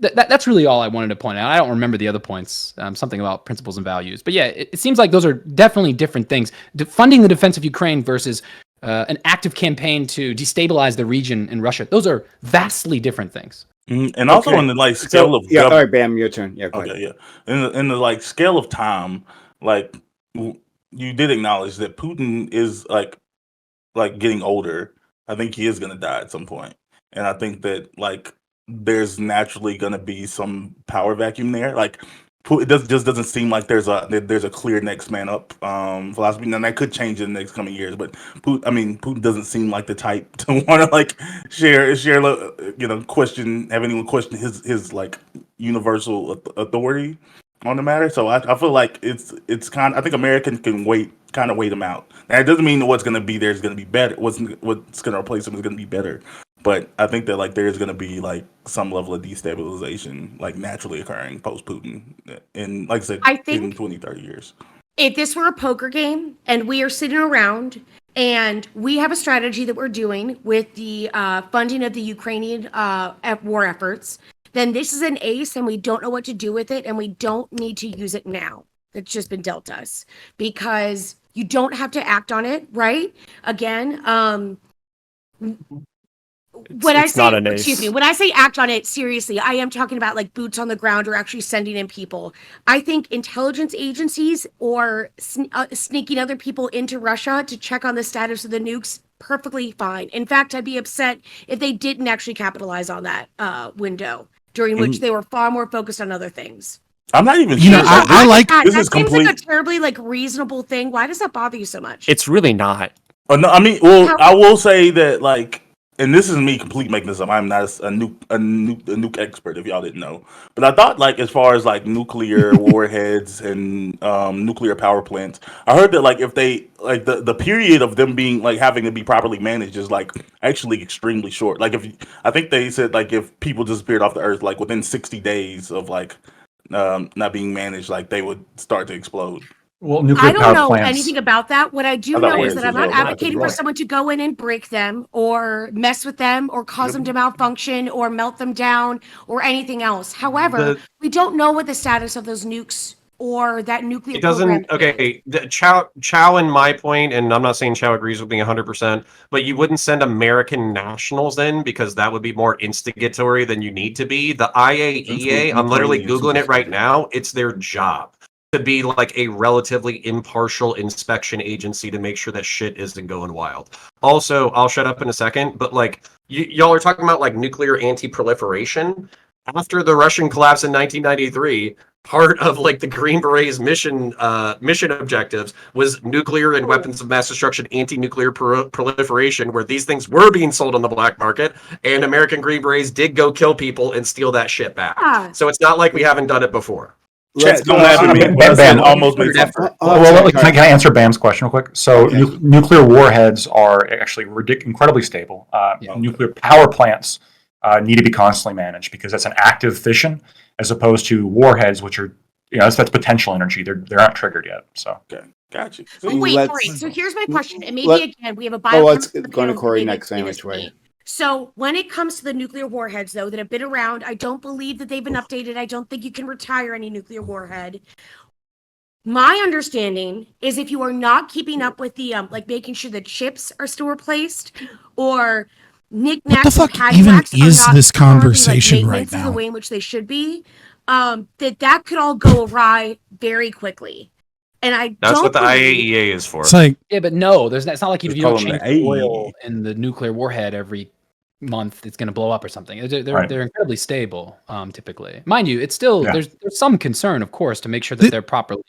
That's really all I wanted to point out. I don't remember the other points, something about principles and values. But yeah, it seems like those are definitely different things. Funding the defense of Ukraine versus an active campaign to destabilize the region in Russia, those are vastly different things. And also Okay. in the scale of all right, Bam, your turn. Yeah, go ahead. Okay, yeah. In the scale of time, you did acknowledge that Putin is like getting older. I think he is going to die at some point, and I think that there's naturally going to be some power vacuum there. just doesn't seem like there's a clear next man up philosophy. Now that could change in the next coming years, but Putin doesn't seem like the type to want to like share question have anyone question his like universal authority on the matter. So I feel like it's kind. I think Americans can wait him out. Now it doesn't mean that what's going to be there is going to be better. What's going to replace him is going to be better. But I think that like there is going to be like some level of destabilization like naturally occurring post Putin in, like I said, I think in 20, 30 years. If this were a poker game and we are sitting around and we have a strategy that we're doing with the funding of the Ukrainian war efforts, then this is an ace and we don't know what to do with it and we don't need to use it now. It's just been dealt us because you don't have to act on it, right? Again, when I say act on it, seriously, I am talking about like boots on the ground or actually sending in people. I think intelligence agencies or sneaking other people into Russia to check on the status of the nukes, perfectly fine. In fact, I'd be upset if they didn't actually capitalize on that window during which they were far more focused on other things. I'm not even sure. I like this. That seems like a terribly like reasonable thing. Why does that bother you so much? It's really not. No, I mean, well, I will say that like. And this is me completely making this up. I'm not a nuke expert, if y'all didn't know. But I thought, like, as far as like nuclear warheads and nuclear power plants, I heard that like if they like the period of them being like having to be properly managed is like actually extremely short. Like I think they said like if people disappeared off the earth, like within 60 days of like not being managed, like they would start to explode. Well, nuclear I don't know anything about that. What I do know is that I'm not advocating for someone to go in and break them or mess with them or cause them to malfunction or melt them down or anything else. However, we don't know what the status of those nukes or that nuclear program is. Chow in my point, and I'm not saying Chow agrees with me 100%, but you wouldn't send American nationals in because that would be more instigatory than you need to be. The IAEA, I'm literally Googling it right now, it's their job to be like a relatively impartial inspection agency to make sure that shit isn't going wild. Also, I'll shut up in a second, but like y'all are talking about like nuclear anti-proliferation. After the Russian collapse in 1993, part of like the Green Berets mission objectives was nuclear and weapons of mass destruction anti-nuclear proliferation, where these things were being sold on the black market, and American Green Berets did go kill people and steal that shit back. So it's not like we haven't done it before. Don't laugh at me. Bam. Almost made effort. Can I answer Bam's question real quick? So nuclear warheads are actually incredibly stable. Nuclear power plants need to be constantly managed because that's an active fission as opposed to warheads, which are that's potential energy. They're not triggered yet. So gotcha. Oh, wait. So here's my question, and maybe again we have a bio. Let's go to Corey next. Same which way. So when it comes to the nuclear warheads, though, that have been around, I don't believe that they've been updated. I don't think you can retire any nuclear warhead. My understanding is if you are not keeping up with the like making sure the chips are still replaced or knickknacks what the fuck even is this conversation right now? The way in which they should be, that could all go awry very quickly. And that's what the IAEA is for. It's like, yeah, but no, it's not like you don't change oil in the nuclear warhead every month. It's going to blow up or something. They're incredibly stable, typically. Mind you, it's still there's some concern, of course, to make sure that they're properly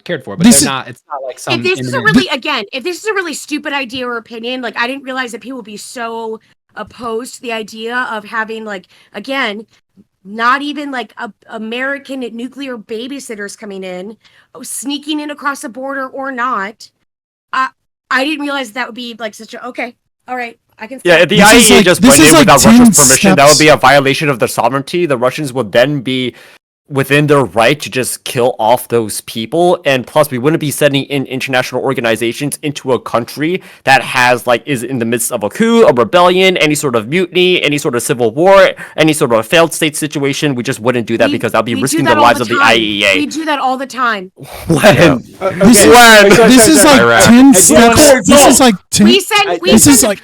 cared for. But they're not. It's not like some. If this is a really stupid idea or opinion, like I didn't realize that people would be so opposed to the idea of having like again. Not even like American nuclear babysitters coming in, sneaking in across the border or not. I didn't realize that would be like such a okay. All right, I can. Yeah, if the IAEA just went in without Russia's permission, that would be a violation of their sovereignty. The Russians would then be within their right to just kill off those people, and plus we wouldn't be sending in international organizations into a country that has like is in the midst of a coup, a rebellion, any sort of mutiny, any sort of civil war, any sort of failed state situation. We just wouldn't do that because that'd be risking the lives of the IAEA. We do that all the time. This is like 10 steps. This is like 10. We said American soldiers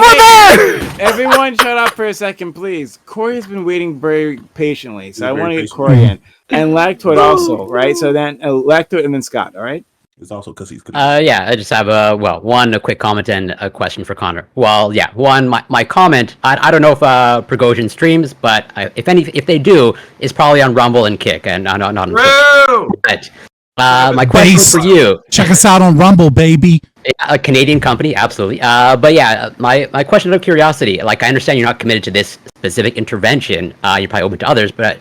were there. Everyone shut up for a second, please. Corey's been waiting very patiently, so I want to get Corey in. And Lactoid also, right? So then Lactoid and then Scott, all right? It's also because he's. Yeah, I just have a quick comment and a question for Connor. Well, yeah, my comment. I don't know if Prigozhin streams, but if they do, it's probably on Rumble and Kick and not on Twitch. But my question for you. Check us out on Rumble, baby. A Canadian company, absolutely. But yeah, my question of curiosity. Like, I understand you're not committed to this specific intervention. You're probably open to others, but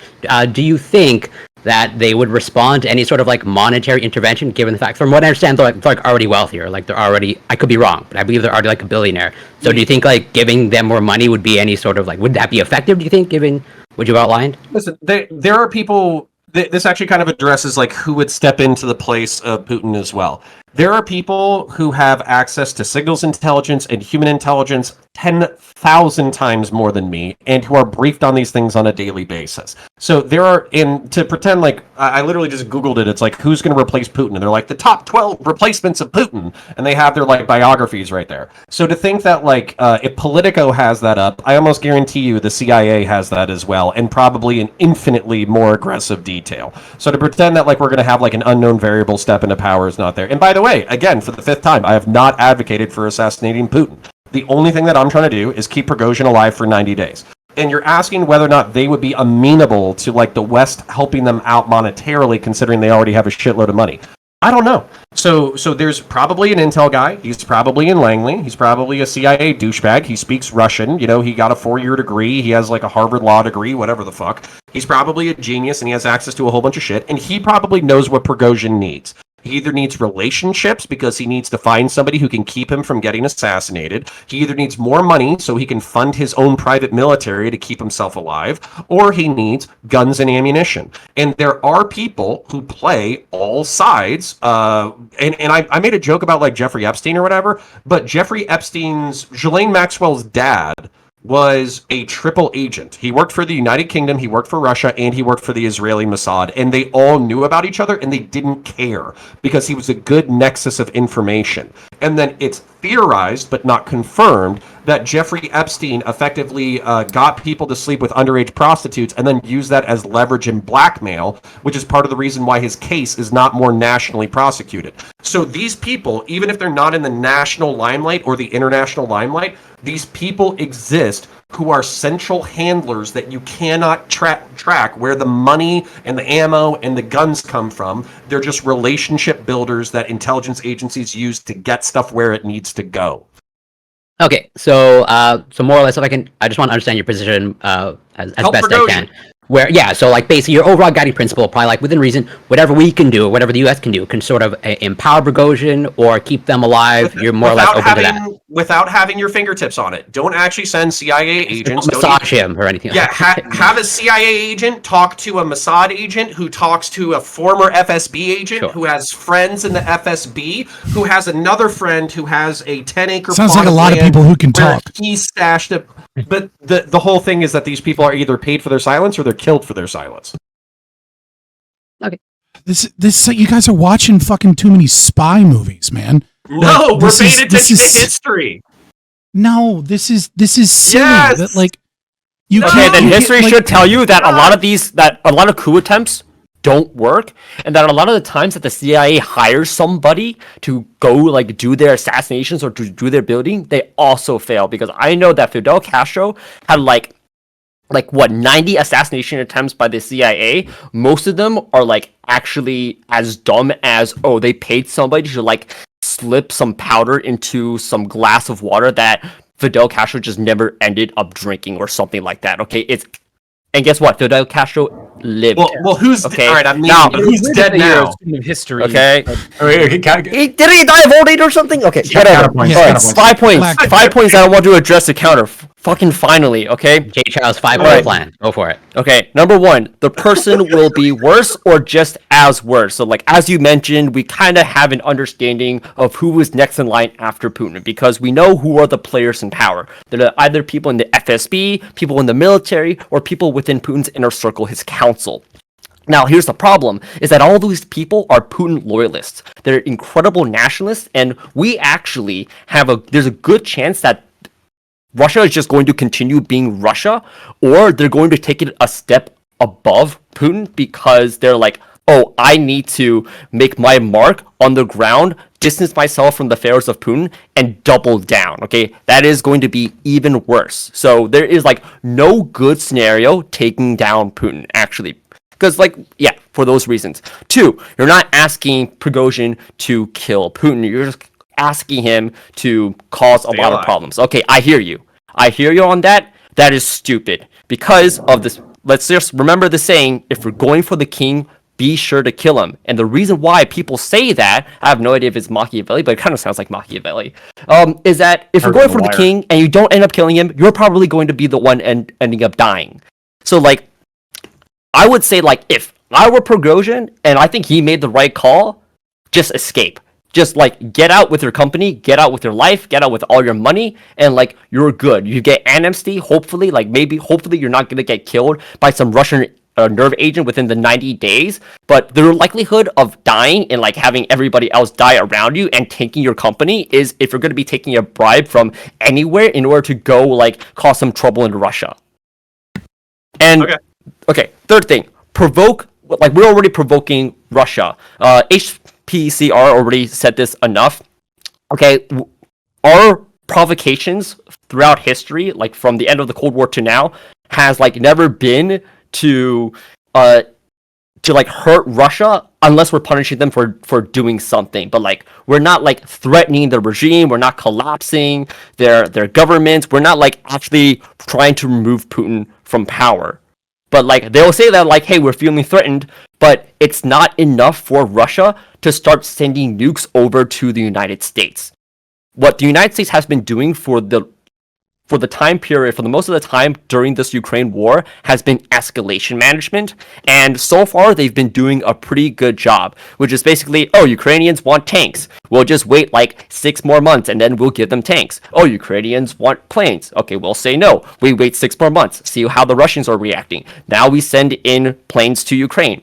do you think that they would respond to any sort of like monetary intervention, given the fact, from what I understand, they're like already wealthier. Like they're already, I could be wrong, but I believe they're already like a billionaire. So do you think like giving them more money would be any sort of like, would that be effective? Do you think, given what you've outlined? Listen, there are people. This actually kind of addresses like who would step into the place of Putin as well. There are people who have access to signals intelligence and human intelligence 10,000 times more than me, and who are briefed on these things on a daily basis. So there are, and to pretend like, I literally just Googled it, it's like, who's going to replace Putin? And they're like, the top 12 replacements of Putin. And they have their like biographies right there. So to think that like, if Politico has that up, I almost guarantee you the CIA has that as well, and probably in infinitely more aggressive detail. So to pretend that like we're going to have like an unknown variable step into power is not there. And by the way, again, for the 5th time, I have not advocated for assassinating Putin. The only thing that I'm trying to do is keep Prigozhin alive for 90 days. And you're asking whether or not they would be amenable to like the West helping them out monetarily, considering they already have a shitload of money. I don't know. So there's probably an intel guy. He's probably in Langley. He's probably a CIA douchebag. He speaks Russian. You know, he got a 4-year degree. He has like a Harvard law degree, whatever the fuck. He's probably a genius and he has access to a whole bunch of shit. And he probably knows what Prigozhin needs. He either needs relationships because he needs to find somebody who can keep him from getting assassinated. He either needs more money so he can fund his own private military to keep himself alive, or he needs guns and ammunition. And there are people who play all sides. And I made a joke about like Jeffrey Epstein or whatever, but Jeffrey Epstein's, Ghislaine Maxwell's dad was a triple agent. He worked for the United Kingdom, he worked for Russia, and he worked for the Israeli Mossad. And they all knew about each other, and they didn't care because he was a good nexus of information. And then it's theorized, but not confirmed, that Jeffrey Epstein effectively got people to sleep with underage prostitutes and then used that as leverage and blackmail, which is part of the reason why his case is not more nationally prosecuted. So these people, even if they're not in the national limelight or the international limelight, these people exist who are central handlers that you cannot track where the money and the ammo and the guns come from. They're just relationship builders that intelligence agencies use to get stuff where it needs to go. Okay, so more or less, I just want to understand your position as best I can. Where, yeah, so like basically your overall guiding principle, probably like within reason, whatever we can do, whatever the U.S. can do, can sort of empower Prigozhin or keep them alive. You're more or less open to that. Without having your fingertips on it. Don't actually send CIA agents. Don't massage him or anything. Yeah, have a CIA agent talk to a Mossad agent who talks to a former FSB agent who has friends in the FSB, who has another friend who has a 10-acre Sounds like a lot of people who can talk. He stashed it. But the whole thing is that these people are either paid for their silence or they're killed for their silence. Okay. This you guys are watching fucking too many spy movies, man. No, we're paying attention to history. No, this is silly. Yes. That, like, then history should tell you that a lot of coup attempts don't work, and that a lot of the times that the CIA hires somebody to go like do their assassinations or to do their building, they also fail. Because I know that Fidel Castro had like 90 assassination attempts by the CIA. Most of them are like actually as dumb as, oh, they paid somebody to like slip some powder into some glass of water that Fidel Castro just never ended up drinking or something like that. Okay, and guess what? Fidel Castro lived. Well, who's okay? All right, I'm now who's dead now? History. Okay. Did Did he die of old age or something? Okay, whatever. Counterpoints, All right, counterpoints. 5 points. 5 points that I want to address the counter. Fucking finally, okay? J. Charles 5-point plan. Go for it. Okay, number one, the person will be worse or just as worse. So, like, as you mentioned, we kind of have an understanding of who is next in line after Putin because we know who are the players in power. They're either people in the FSB, people in the military, or people within Putin's inner circle, his council. Now, here's the problem, is that all these people are Putin loyalists. They're incredible nationalists, and we actually there's a good chance that Russia is just going to continue being Russia, or they're going to take it a step above Putin because they're like, oh, I need to make my mark on the ground, distance myself from the failures of Putin, and double down. Okay, that is going to be even worse. So there is like no good scenario taking down Putin, actually. Because, like, yeah, for those reasons. 2, you're not asking Prigozhin to kill Putin. You're just asking him to cause a lot of problems. Okay, I hear you. I hear you on that. That is stupid. Because of this, let's just remember the saying, if we're going for the king, be sure to kill him. And the reason why people say that, I have no idea if it's Machiavelli, but it kind of sounds like Machiavelli, is that if you're going for the king and you don't end up killing him, you're probably going to be the one ending up dying. So, like, I would say, like, if I were Prigozhin and I think he made the right call, just escape. Just, like, get out with your company, get out with your life, get out with all your money, and, like, you're good. You get amnesty, hopefully, like, hopefully you're not going to get killed by some Russian nerve agent within the 90 days, but the likelihood of dying and, like, having everybody else die around you and taking your company is if you're going to be taking a bribe from anywhere in order to go, like, cause some trouble in Russia. And okay, third thing, provoke, like, we're already provoking Russia. HPCR already said this enough. Okay, our provocations throughout history, like from the end of the Cold War to now, has, like, never been to like hurt Russia unless we're punishing them for doing something. But, like, we're not, like, threatening the regime, we're not collapsing their governments, we're not, like, actually trying to remove Putin from power. But, like, they'll say that, like, hey, we're feeling threatened, but it's not enough for Russia to start sending nukes over to the United States. What the United States has been doing for the time period, for the most of the time during this Ukraine war, has been escalation management. And so far, they've been doing a pretty good job, which is basically, oh, Ukrainians want tanks. We'll just wait like 6 more months and then we'll give them tanks. Oh, Ukrainians want planes. Okay, we'll say no. We wait 6 more months, see how the Russians are reacting. Now we send in planes to Ukraine.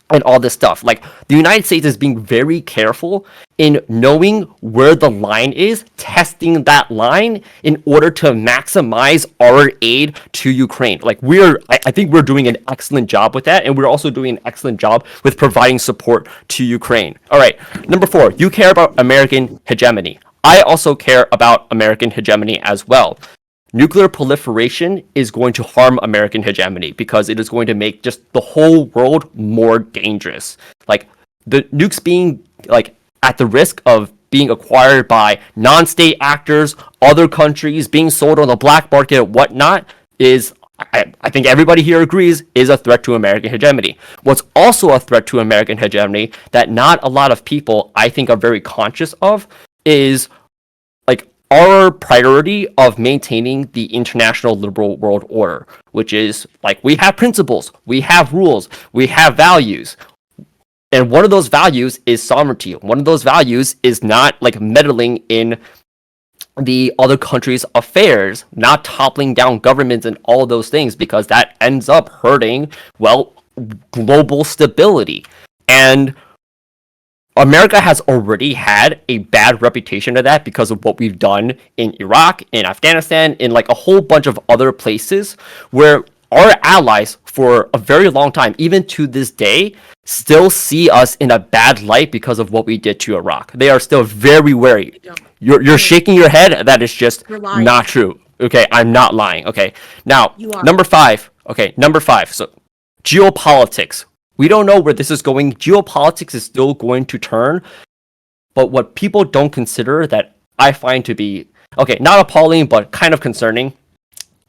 And all this stuff. Like, the United States is being very careful in knowing where the line is, testing that line in order to maximize our aid to Ukraine. Like, I think we're doing an excellent job with that, and we're also doing an excellent job with providing support to Ukraine. All right, number 4, you care about American hegemony. I also care about American hegemony as well. Nuclear proliferation is going to harm American hegemony because it is going to make just the whole world more dangerous. Like, the nukes being, like, at the risk of being acquired by non-state actors, other countries, being sold on the black market, whatnot, is, I think everybody here agrees, is a threat to American hegemony. What's also a threat to American hegemony that not a lot of people, I think, are very conscious of is, like, our priority of maintaining the international liberal world order, which is, like, we have principles, we have rules, we have values. And one of those values is sovereignty. One of those values is not, like, meddling in the other country's affairs, not toppling down governments and all those things, because that ends up hurting, well, global stability. And America has already had a bad reputation of that because of what we've done in Iraq, in Afghanistan, in, like, a whole bunch of other places where our allies for a very long time, even to this day, still see us in a bad light because of what we did to Iraq. They are still very wary. You're shaking your head. That is just not true. Okay, I'm not lying. Okay, now, number 5. Okay, number 5. So, geopolitics. We don't know where this is going. Geopolitics is still going to turn. But what people don't consider that I find to be, okay, not appalling, but kind of concerning,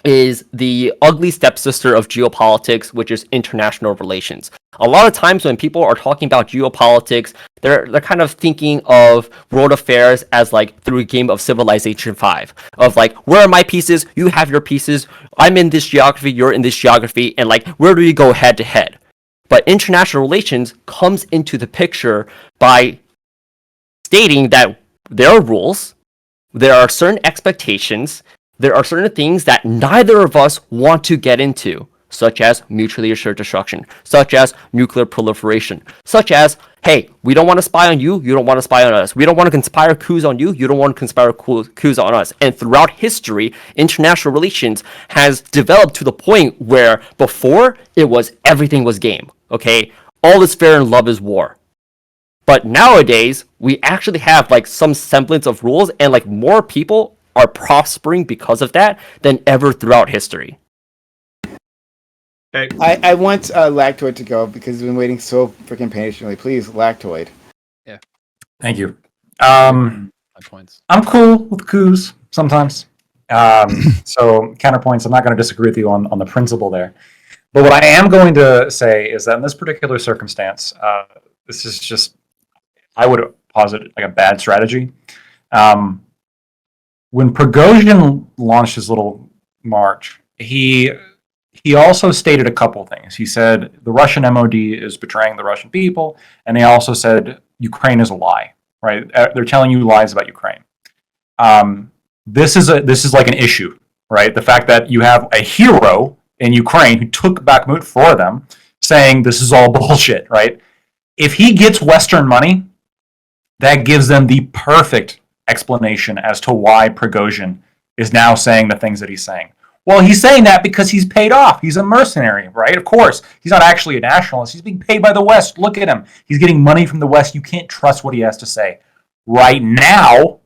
is the ugly stepsister of geopolitics, which is international relations. A lot of times when people are talking about geopolitics, they're kind of thinking of world affairs as, like, through a game of Civilization 5. Of, like, where are my pieces? You have your pieces. I'm in this geography, you're in this geography, and, like, where do we go head to head? But international relations comes into the picture by stating that there are rules, there are certain expectations, there are certain things that neither of us want to get into, such as mutually assured destruction, such as nuclear proliferation, such as, hey, we don't want to spy on you, you don't want to spy on us. We don't want to conspire coups on you, you don't want to conspire coups on us. And throughout history, international relations has developed to the point where before it was everything was game. Okay, all is fair in love is war. But nowadays, we actually have like some semblance of rules, and like more people are prospering because of that than ever throughout history. Okay. I want Lactoid to go because he's been waiting so freaking patiently. Please, Lactoid. Thank you. My points. I'm cool with coups sometimes. So counterpoints, I'm not going to disagree with you on the principle there. But what I am going to say is that in this particular circumstance, this is just, I would posit like a bad strategy. When Prigozhin launched his little march, he also stated a couple things. He said the Russian MOD is betraying the Russian people, and he also said Ukraine is a lie. Right? They're telling you lies about Ukraine. This is like an issue, right? The fact that you have a hero in Ukraine who took Bakhmut for them, saying this is all bullshit, right? If he gets Western money, that gives them the perfect explanation as to why Prigozhin is now saying the things that he's saying. Well, he's saying that because he's paid off. He's a mercenary, right? Of course. He's not actually a nationalist. He's being paid by the West. Look at him. He's getting money from the West. You can't trust what he has to say. Right now,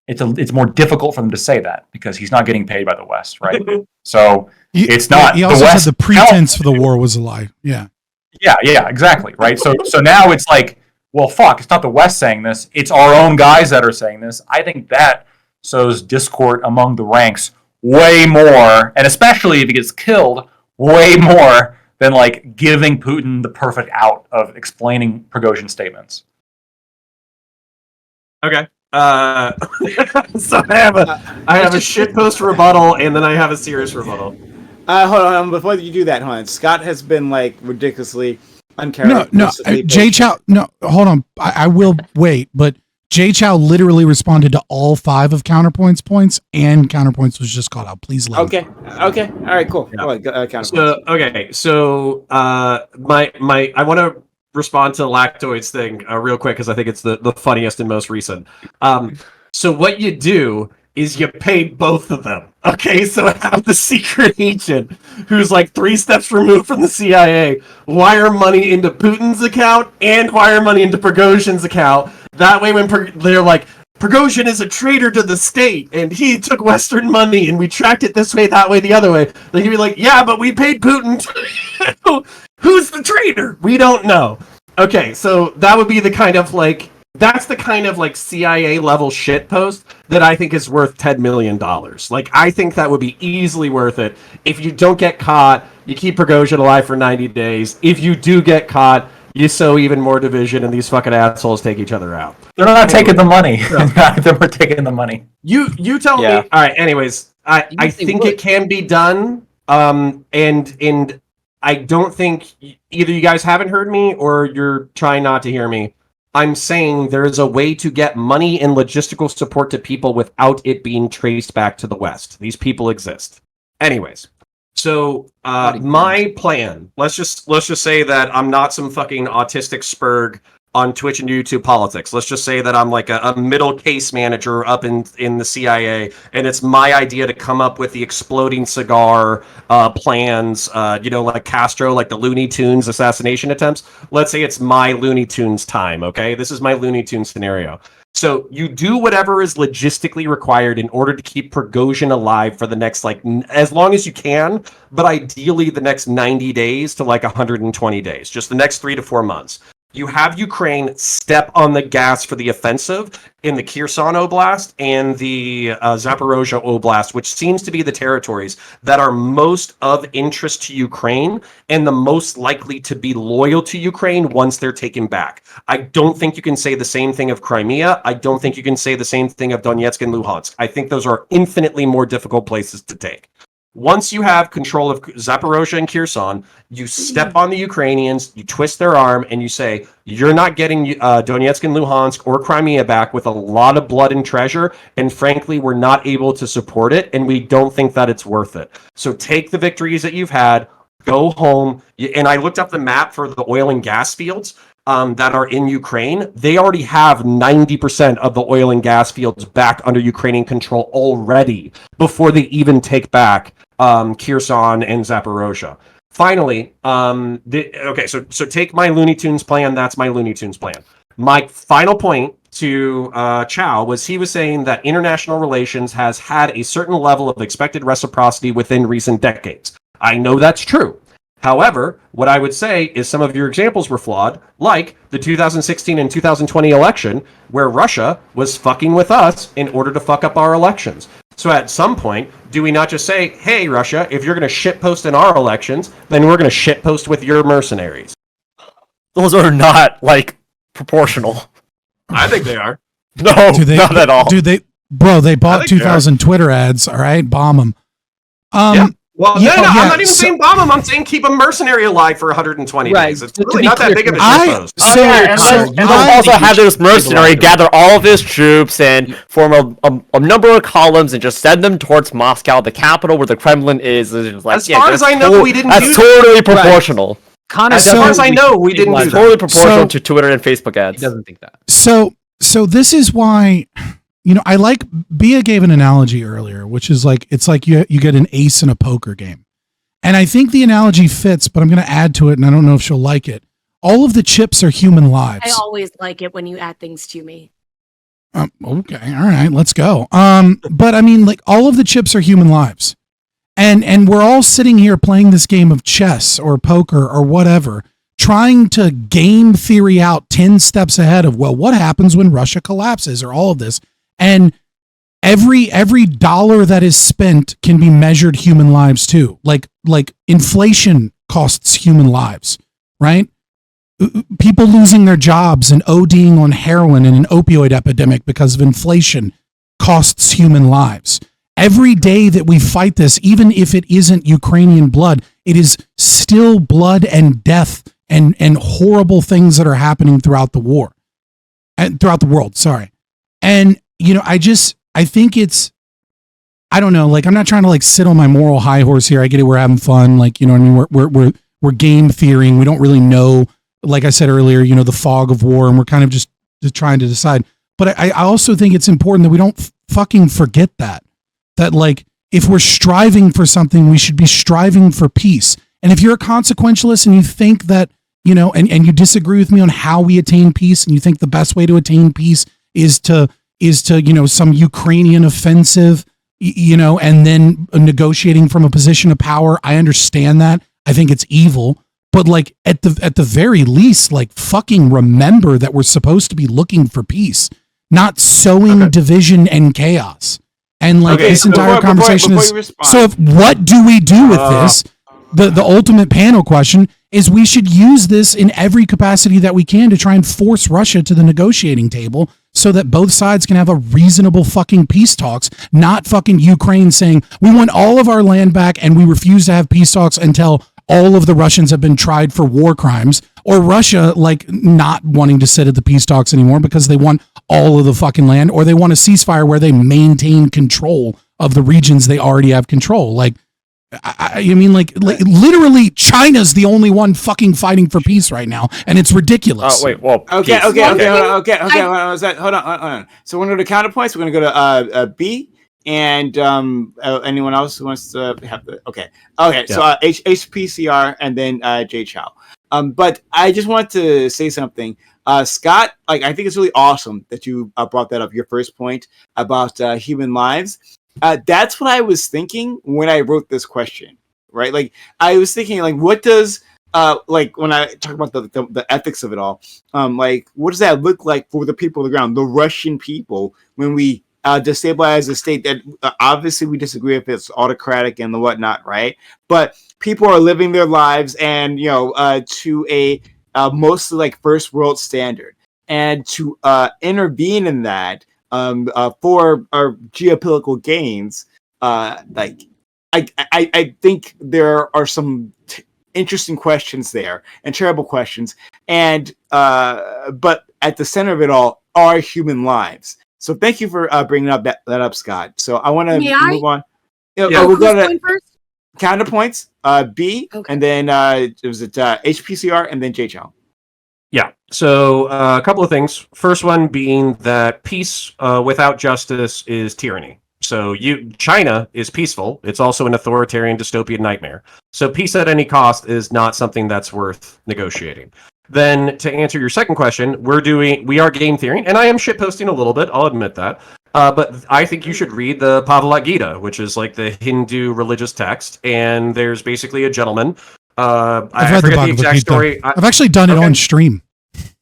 it's more difficult for them to say that because he's not getting paid by the West, right? So it's not. He also said the pretense for the war was a lie. Yeah. Yeah, exactly, right? So now it's like, well, fuck, it's not the West saying this. It's our own guys that are saying this. I think that sows discord among the ranks way more, and especially if he gets killed, way more than like giving Putin the perfect out of explaining Prigozhin's statements. Okay. So I have a shitpost rebuttal, and then I have a serious rebuttal. Hold on, before you do that, hold on. Scott has been like ridiculously uncharacteristically. Jay Chow. No, hold on. I will wait, but Jay Chow literally responded to all 5 of Counterpoint's points, and Counterpoints was just called out. Please let him. Okay. All right, cool. Yeah. Counterpoints. So I want to respond to Lactoid's thing real quick because I think it's the funniest and most recent. So what you do is you pay both of them. Okay, so have the secret agent who's like 3 steps removed from the CIA wire money into Putin's account and wire money into Prigozhin's account. That way, when they're like, Prigozhin is a traitor to the state, and he took Western money, and we tracked it this way, that way, the other way. They can be like, yeah, but we paid Putin. Who's the traitor? We don't know. Okay, so that would be the kind of like, that's the kind of like CIA level shit post that I think is worth $10 million. Like, I think that would be easily worth it. If you don't get caught, you keep Prigozhin alive for 90 days. If you do get caught, you sow even more division, and these fucking assholes take each other out. They're not taking the money. They're taking the money. You tell me. All right. Anyways, I think it can be done. And I don't think either you guys haven't heard me or you're trying not to hear me. I'm saying there is a way to get money and logistical support to people without it being traced back to the West. These people exist. Anyways. So my plan, let's just say that I'm not some fucking autistic spurg on Twitch and YouTube politics. Let's just say that I'm like a middle case manager up in the CIA, and it's my idea to come up with the exploding cigar plans, like Castro, like the Looney Tunes assassination attempts. Let's say it's my Looney Tunes time, okay? This is my Looney Tunes scenario. So you do whatever is logistically required in order to keep Prigozhin alive for the next, as long as you can, but ideally the next 90 days to 120 days, just the next 3 to 4 months. You have Ukraine step on the gas for the offensive in the Kherson Oblast and the Zaporozhye Oblast, which seems to be the territories that are most of interest to Ukraine and the most likely to be loyal to Ukraine once they're taken back. I don't think you can say the same thing of Crimea. I don't think you can say the same thing of Donetsk and Luhansk. I think those are infinitely more difficult places to take. Once you have control of Zaporozhye and Kherson, you step on the Ukrainians, you twist their arm, and you say, you're not getting Donetsk and Luhansk or Crimea back with a lot of blood and treasure, and frankly, we're not able to support it, and we don't think that it's worth it. So take the victories that you've had, go home, and I looked up the map for the oil and gas fields that are in Ukraine. They already have 90% of the oil and gas fields back under Ukrainian control already before they even take back Kherson and Zaporozhye. finally, okay, so take my Looney Tunes plan. That's my Looney Tunes plan. My final point to Chow was he was saying that international relations has had a certain level of expected reciprocity within recent decades. I know that's true. However, what I would say is some of your examples were flawed, like the 2016 and 2020 election, where Russia was fucking with us in order to fuck up our elections. So at some point, do we not just say, hey, Russia, if you're going to shitpost in our elections, then we're going to shitpost with your mercenaries? Those are not, like, proportional. I think they are. No, not at all. Bro, they bought think they 2,000 Twitter ads, all right? Bomb them. Yeah. Well, Yeah, no, yeah, I'm not even saying bomb them. I'm saying keep a mercenary alive for 120 Right. days. It's To really be not that clear, big of a I- shitpost. So- and they'll also have this mercenary gather all of his troops and form a number of columns and just send them towards Moscow, the capital where the Kremlin is. It's like, As far as I know, we didn't that's do totally proportional. Connor, As far as I know, we didn't do It's that. totally proportional So- to Twitter and Facebook He ads. doesn't think that. So this is why, I like, Bia gave an analogy earlier, which is like, it's like you get an ace in a poker game. And I think the analogy fits, but I'm going to add to it, and I don't know if she'll like it. All of the chips are human lives. I always like it when you add things to me. Okay, all right, let's go. But I mean, like, all of the chips are human lives, and we're all sitting here playing this game of chess or poker or whatever, trying to game theory out 10 steps ahead of, well, what happens when Russia collapses or all of this, and every dollar that is spent can be measured human lives too. Like inflation costs human lives, right? People losing their jobs and ODing on heroin and an opioid epidemic because of inflation costs human lives. Every day that we fight this, even if it isn't Ukrainian blood, it is still blood and death and horrible things that are happening throughout the war and throughout the world. Sorry. And, I think it's, I don't know, like, I'm not trying to like sit on my moral high horse here. I get it. We're having fun. Like, what I mean? We're game theorying. We don't really know, like I said earlier, the fog of war, and we're kind of just trying to decide. But I also think it's important that we don't fucking forget that like, if we're striving for something, we should be striving for peace. And if you're a consequentialist and you think that, and you disagree with me on how we attain peace, and you think the best way to attain peace is to some Ukrainian offensive, and then negotiating from a position of power, I understand that. I think it's evil. But like at the very least, like, fucking remember that we're supposed to be looking for peace, not sowing division and chaos. And like, this entire conversation is, so what do we do with this? The ultimate panel question is, we should use this in every capacity that we can to try and force Russia to the negotiating table so that both sides can have a reasonable fucking peace talks, not fucking Ukraine saying, we want all of our land back and we refuse to have peace talks until all of the Russians have been tried for war crimes, or Russia like not wanting to sit at the peace talks anymore because they want all of the fucking land, or they want a ceasefire where they maintain control of the regions they already have control. Like, I mean, like literally, China's the only one fucking fighting for peace right now, and it's ridiculous. Oh, wait, well, Okay. peace. Hold on. So we're going to go to counterpoints. We're going to go to B, and anyone else who wants to have the okay. So HPCR and then J Chow. But I just want to say something. Scott, like, I think it's really awesome that you brought that up. Your first point about human lives. That's what I was thinking when I wrote this question, right? Like, I was thinking, like, what does, like, when I talk about the ethics of it all, like, what does that look like for the people on the ground, the Russian people, when we destabilize a state that obviously we disagree if it's autocratic and the whatnot, right? But people are living their lives and, to a mostly like first world standard, and to intervene in that for our geopolitical gains, like, I think there are some interesting questions there and terrible questions, and but at the center of it all are human lives. So thank you for bringing up that up, Scott. So I want to move on. We'll go to counterpoints. B, okay. And then HPCR, and then J Chow. Yeah. So a couple of things. First one being that peace without justice is tyranny. So China is peaceful. It's also an authoritarian dystopian nightmare. So peace at any cost is not something that's worth negotiating. Then to answer your second question, we are game theory, and I am shitposting a little bit. I'll admit that. But I think you should read the Bhagavad Gita, which is like the Hindu religious text, and there's basically a gentleman. I've read the Bhagavad Gita. Story. I've actually done it on stream.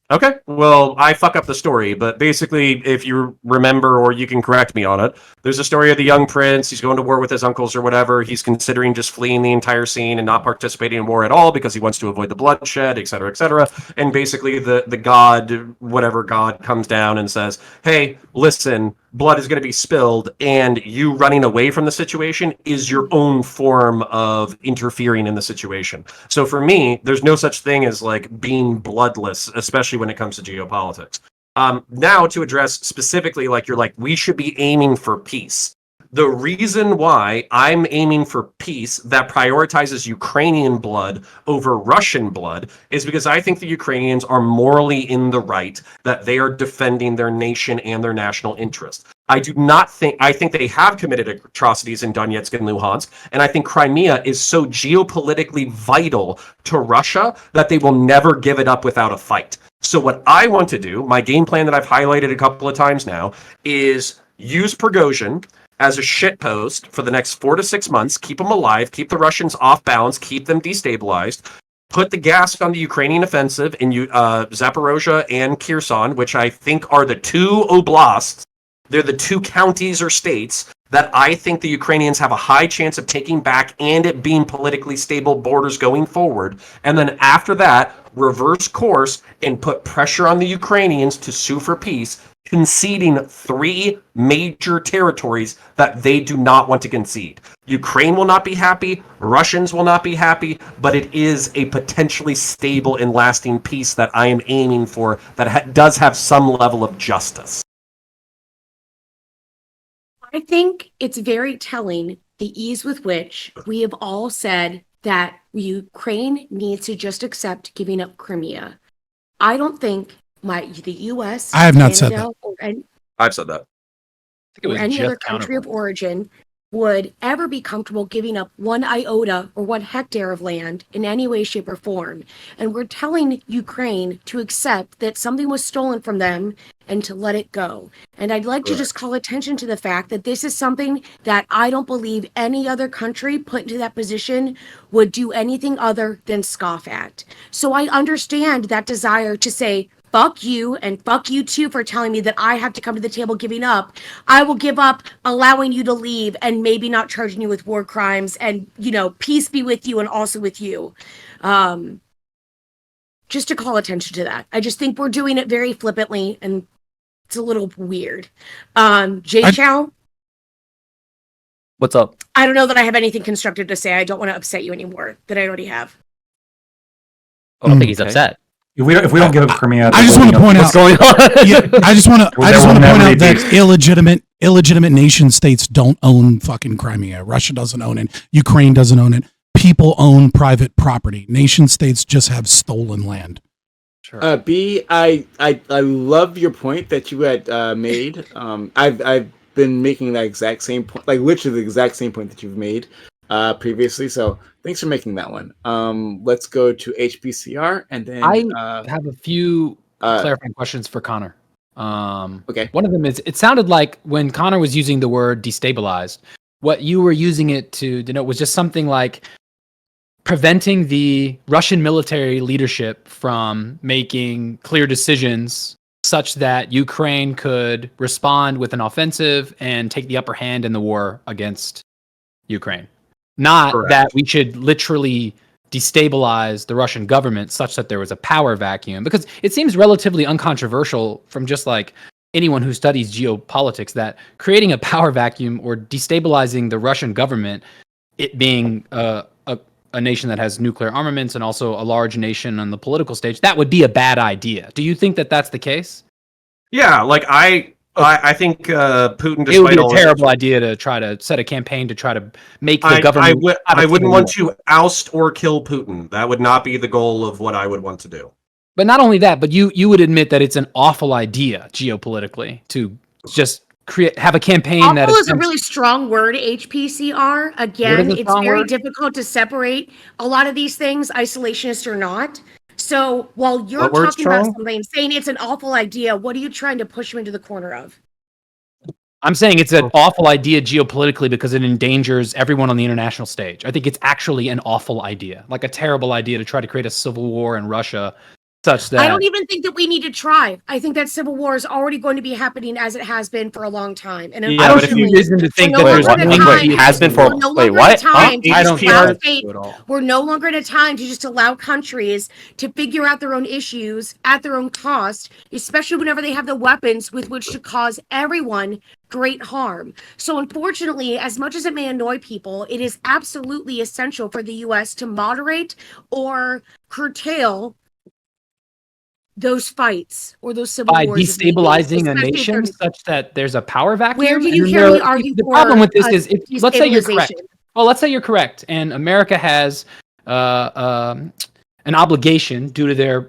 Okay, well, I fuck up the story, but basically, if you remember or you can correct me on it, there's a story of the young prince. He's going to war with his uncles or whatever. He's considering just fleeing the entire scene and not participating in war at all because he wants to avoid the bloodshed, et cetera, et cetera. And basically, the god, whatever god, comes down and says, hey, listen, blood is going to be spilled, and you running away from the situation is your own form of interfering in the situation. So for me, there's no such thing as like being bloodless, especially when it comes to geopolitics. Now to address specifically, like you're like, we should be aiming for peace. The reason why I'm aiming for peace that prioritizes Ukrainian blood over Russian blood is because I think the Ukrainians are morally in the right, that they are defending their nation and their national interest. I think they have committed atrocities in Donetsk and Luhansk, and I think Crimea is so geopolitically vital to Russia that they will never give it up without a fight. So what I want to do, my game plan that I've highlighted a couple of times now, is use Prigozhin as a shitpost for the next 4 to 6 months, keep them alive, keep the Russians off balance, keep them destabilized, put the gas on the Ukrainian offensive in Zaporozhye and Kherson, which I think are the two oblasts. They're the two counties or states that I think the Ukrainians have a high chance of taking back and it being politically stable borders going forward. And then after that, reverse course and put pressure on the Ukrainians to sue for peace, conceding 3 major territories that they do not want to concede. Ukraine will not be happy, Russians will not be happy, but it is a potentially stable and lasting peace that I am aiming for that does have some level of justice. I think it's very telling the ease with which we have all said that Ukraine needs to just accept giving up Crimea. I don't think the U.S. I have not said that. I've said that. Or any other country of origin would ever be comfortable giving up 1 iota or 1 hectare of land in any way, shape, or form. And we're telling Ukraine to accept that something was stolen from them and to let it go. And I'd like to just call attention to the fact that this is something that I don't believe any other country put into that position would do anything other than scoff at. So I understand that desire to say, fuck you and fuck you too for telling me that I have to come to the table giving up. I will give up allowing you to leave and maybe not charging you with war crimes and, peace be with you and also with you. Just to call attention to that. I just think we're doing it very flippantly and it's a little weird. Chow? What's up? I don't know that I have anything constructive to say. I don't want to upset you anymore that I already have. I don't think he's upset. If we don't give up Crimea, I just want to point out What's going on? Yeah, I just want to point out that illegitimate nation states don't own fucking Crimea. Russia doesn't own it. Ukraine doesn't own it. People own private property. Nation states just have stolen land. Sure. B, I love your point that you had made. I've been making that exact same point, like literally the exact same point that you've made previously. So thanks for making that one. Let's go to HBCR and then I have a few clarifying questions for Connor. Okay. One of them is, it sounded like when Connor was using the word destabilized, what you were using it to denote was just something like preventing the Russian military leadership from making clear decisions such that Ukraine could respond with an offensive and take the upper hand in the war against Ukraine. Not Correct. that we should literally destabilize the Russian government such that there was a power vacuum, because it seems relatively uncontroversial from just like anyone who studies geopolitics that creating a power vacuum or destabilizing the Russian government, it being a nation that has nuclear armaments and also a large nation on the political stage, that would be a bad idea. Do you think that that's the case? Yeah, like I think Putin. It would be a terrible idea to try to set a campaign to try to make the government. I wouldn't want to oust or kill Putin. That would not be the goal of what I would want to do. But not only that, but you would admit that it's an awful idea geopolitically to just have a campaign that Awful is a attempts- really strong word, HPCR. Again, a it's strong very word? difficult to separate a lot of these things, isolationist or not. So while you're What word's talking about strong? something, saying it's an awful idea, what are you trying to push them into the corner of? I'm saying it's an awful idea geopolitically because it endangers everyone on the international stage. I think it's actually an awful idea, like a terrible idea to try to create a civil war in Russia such that I don't even think that we need to try. I think that civil war is already going to be happening as it has been for a long time. And I don't see unfortunately, reason to think we're that no there's longer in a one time. idea has been for- We're no wait, longer in a what? time to I just don't think allow that's fate. true at all. We're no longer in a time to just allow countries to figure out their own issues at their own cost, especially whenever they have the weapons with which to cause everyone great harm. So unfortunately, as much as it may annoy people, it is absolutely essential for the US to moderate or curtail those fights or those civil By wars if need be, destabilizing a especially if nation they're- such that there's a power vacuum. Where did and you then hear me argue the for problem with this is, if, let's say you're correct. destabilization? Well, let's say you're correct, and America has an obligation due to their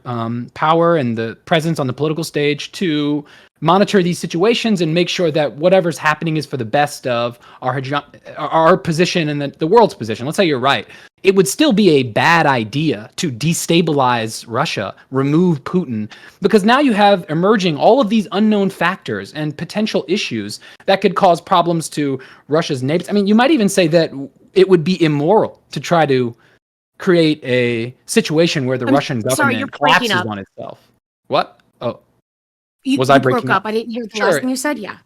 power and the presence on the political stage to monitor these situations and make sure that whatever's happening is for the best of our position and the world's position. Let's say you're right. It would still be a bad idea to destabilize Russia, remove Putin, because now you have emerging all of these unknown factors and potential issues that could cause problems to Russia's neighbors. I mean, you might even say that it would be immoral to try to create a situation where the Russian government you're breaking collapses up. on itself. What? Oh, You, Was you I broke breaking up. up? I didn't hear the Sure. last thing you said. Yeah.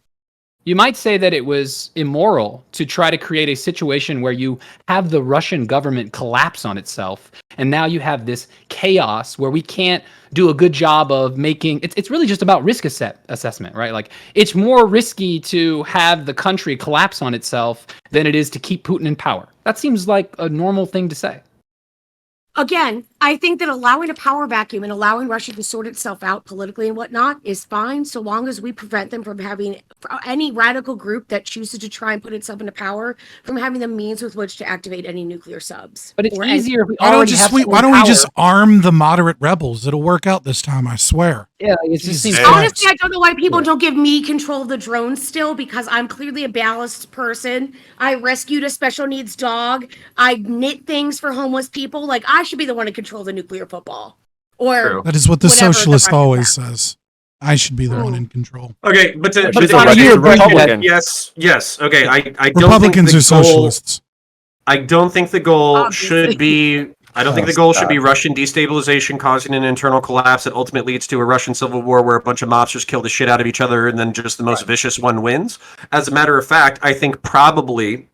you might say that it was immoral to try to create a situation where you have the Russian government collapse on itself. And now you have this chaos where we can't do a good job of making it's really just about risk assessment, right? Like, it's more risky to have the country collapse on itself than it is to keep Putin in power. That seems like a normal thing to say. Again, I think that allowing a power vacuum and allowing Russia to sort itself out politically and whatnot is fine, so long as we prevent them from having any radical group that chooses to try and put itself into power from having the means with which to activate any nuclear subs. But it's or easier if we Why don't, already just have we, someone why don't we just power. arm the moderate rebels? It'll work out this time, I swear. Yeah, it just Jesus seems Christ. Honestly, I don't know why people don't give me control of the drones still, because I'm clearly a balanced person. I rescued a special needs dog. I knit things for homeless people. Like, I should be the one to control the nuclear football. Or True. That is what the whatever the socialist Russians always have. says. I should be the one in control. Okay, but to Connor, you agree that- yes. Okay, I don't Republicans think are the goal, socialists. I don't think the goal Obviously. should be. I don't think the goal should be Russian destabilization causing an internal collapse that ultimately leads to a Russian civil war where a bunch of mobsters kill the shit out of each other and then just the most vicious one wins. As a matter of fact, I think probably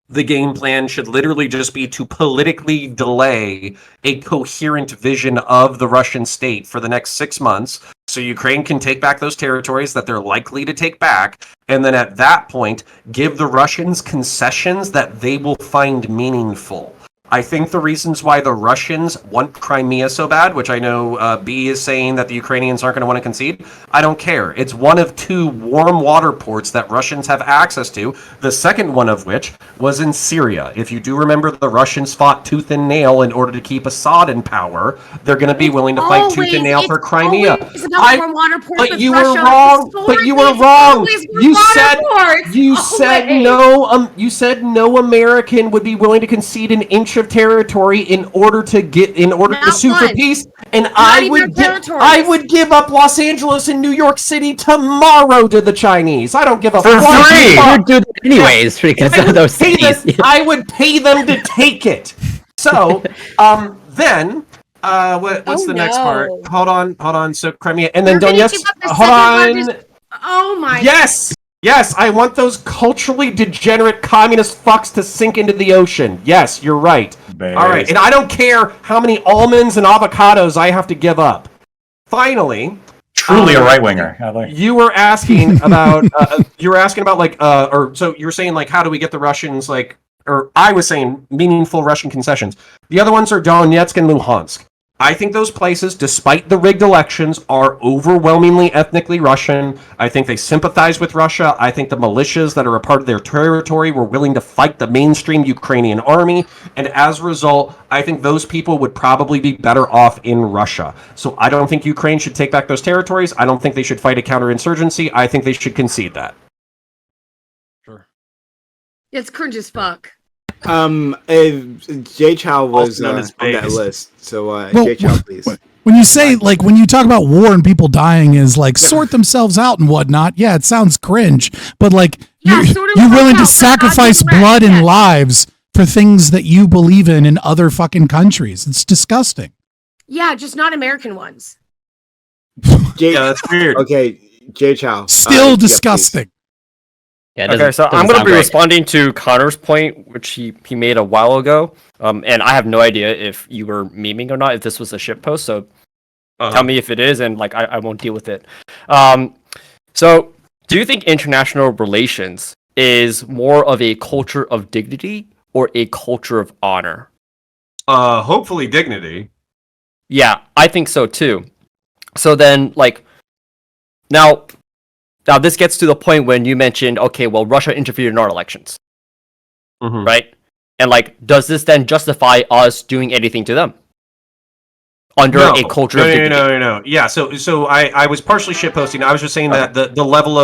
the game plan should literally just be to politically delay a coherent vision of the Russian state for the next 6 months so Ukraine can take back those territories that they're likely to take back. And then at that point, give the Russians concessions that they will find meaningful. I think the reasons why the Russians want Crimea so bad, which I know B is saying that the Ukrainians aren't going to want to concede, I don't care. It's one of 2 warm water ports that Russians have access to, the second one of which was in Syria. If you do remember, the Russians fought tooth and nail in order to keep Assad in power. They're going to be willing to fight tooth and nail for Crimea. It's about warm water ports But with you were Russia. wrong. But you were Historically, it's wrong. always warm You water said ports. you said Always. no. You said no American would be willing to concede an inch of territory in order to Not sue for one. peace. And Not even territories. I would give up Los Angeles and New York City tomorrow to the Chinese. I don't give a For fuck. free! You would do that anyways because I of would those pay them- cities. I would pay them to take it. So, then, what's Oh, the next no. part? Hold on. So Crimea, and then You're gonna Donetsk. give up the Hold on. second largest- Oh my. Yes, I want those culturally degenerate communist fucks to sink into the ocean. Yes, you're right. Bears. All right, and I don't care how many almonds and avocados I have to give up. Finally, Truly a right winger. you were asking about so you were saying like, how do we get the Russians or I was saying meaningful Russian concessions. The other ones are Donetsk and Luhansk. I think those places, despite the rigged elections, are overwhelmingly ethnically Russian. I think they sympathize with Russia. I think the militias that are a part of their territory were willing to fight the mainstream Ukrainian army. And as a result, I think those people would probably be better off in Russia. So I don't think Ukraine should take back those territories. I don't think they should fight a counterinsurgency. I think they should concede that. It's cringe as fuck. Jay Chow was Also known on as that base. list. So Well, Jay Chow, please. When you say, like, when you talk about war and people dying is like sort themselves out and whatnot, yeah, it sounds cringe. But like, Yeah, you're, sort of you're like willing how to the sacrifice Biden blood and yes. lives for things that you believe in other fucking countries. It's disgusting. Yeah, just not American ones. Jay, Yeah, that's weird. Okay, Jay Chow. Still yeah, disgusting. Yeah, it Okay, doesn't- so I'm doesn't going to sound be great. responding to Connor's point, which he made a while ago. And I have no idea if you were memeing or not, if this was a shitpost. So tell me if it is, and like I won't deal with it. So do you think international relations is more of a culture of dignity or a culture of honor? Hopefully dignity. Yeah, I think so too. So then, like, now this gets to the point when you mentioned, okay, well, Russia interfered in our elections, Mhm. right? And like, does this then justify us doing anything to them under a culture of dignity? No. Yeah, so I was partially shitposting. I was just saying that the level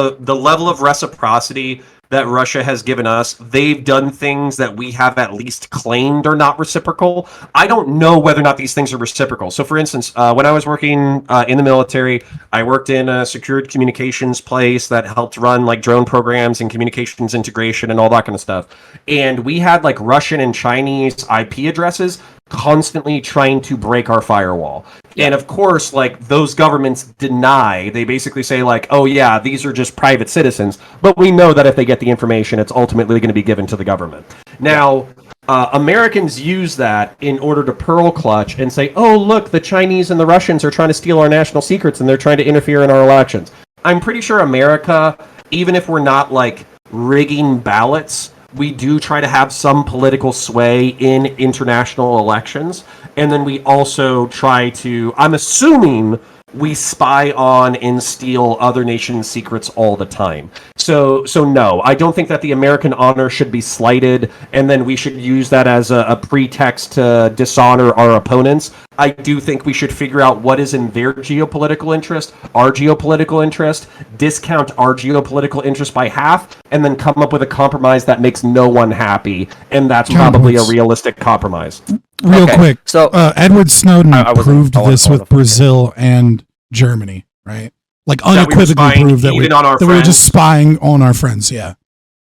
of reciprocity that Russia has given us, they've done things that we have at least claimed are not reciprocal. I don't know whether or not these things are reciprocal. So, for instance, when I was working in the military, I worked in a secured communications place that helped run like drone programs and communications integration and all that kind of stuff. And we had like Russian and Chinese IP addresses constantly trying to break our firewall. And of course, like those governments deny, they basically say like, oh yeah, these are just private citizens. But we know that if they get the information, it's ultimately going to be given to the government. Now, Americans use that in order to pearl clutch and say, oh, look, the Chinese and the Russians are trying to steal our national secrets and they're trying to interfere in our elections. I'm pretty sure America, even if we're not like rigging ballots, we do try to have some political sway in international elections. And then we also try to, I'm assuming we spy on and steal other nations' secrets all the time. So no, I don't think that the American honor should be slighted, and then we should use that as a pretext to dishonor our opponents. I do think we should figure out what is in their geopolitical interest, our geopolitical interest, discount our geopolitical interest by half, and then come up with a compromise that makes no one happy. And that's probably a realistic compromise. Real quick. So Edward Snowden I proved wasn't- this with Brazil and Germany, right? Like we were unequivocally spying proved that even on our we were just friends. spying on our friends. Yeah.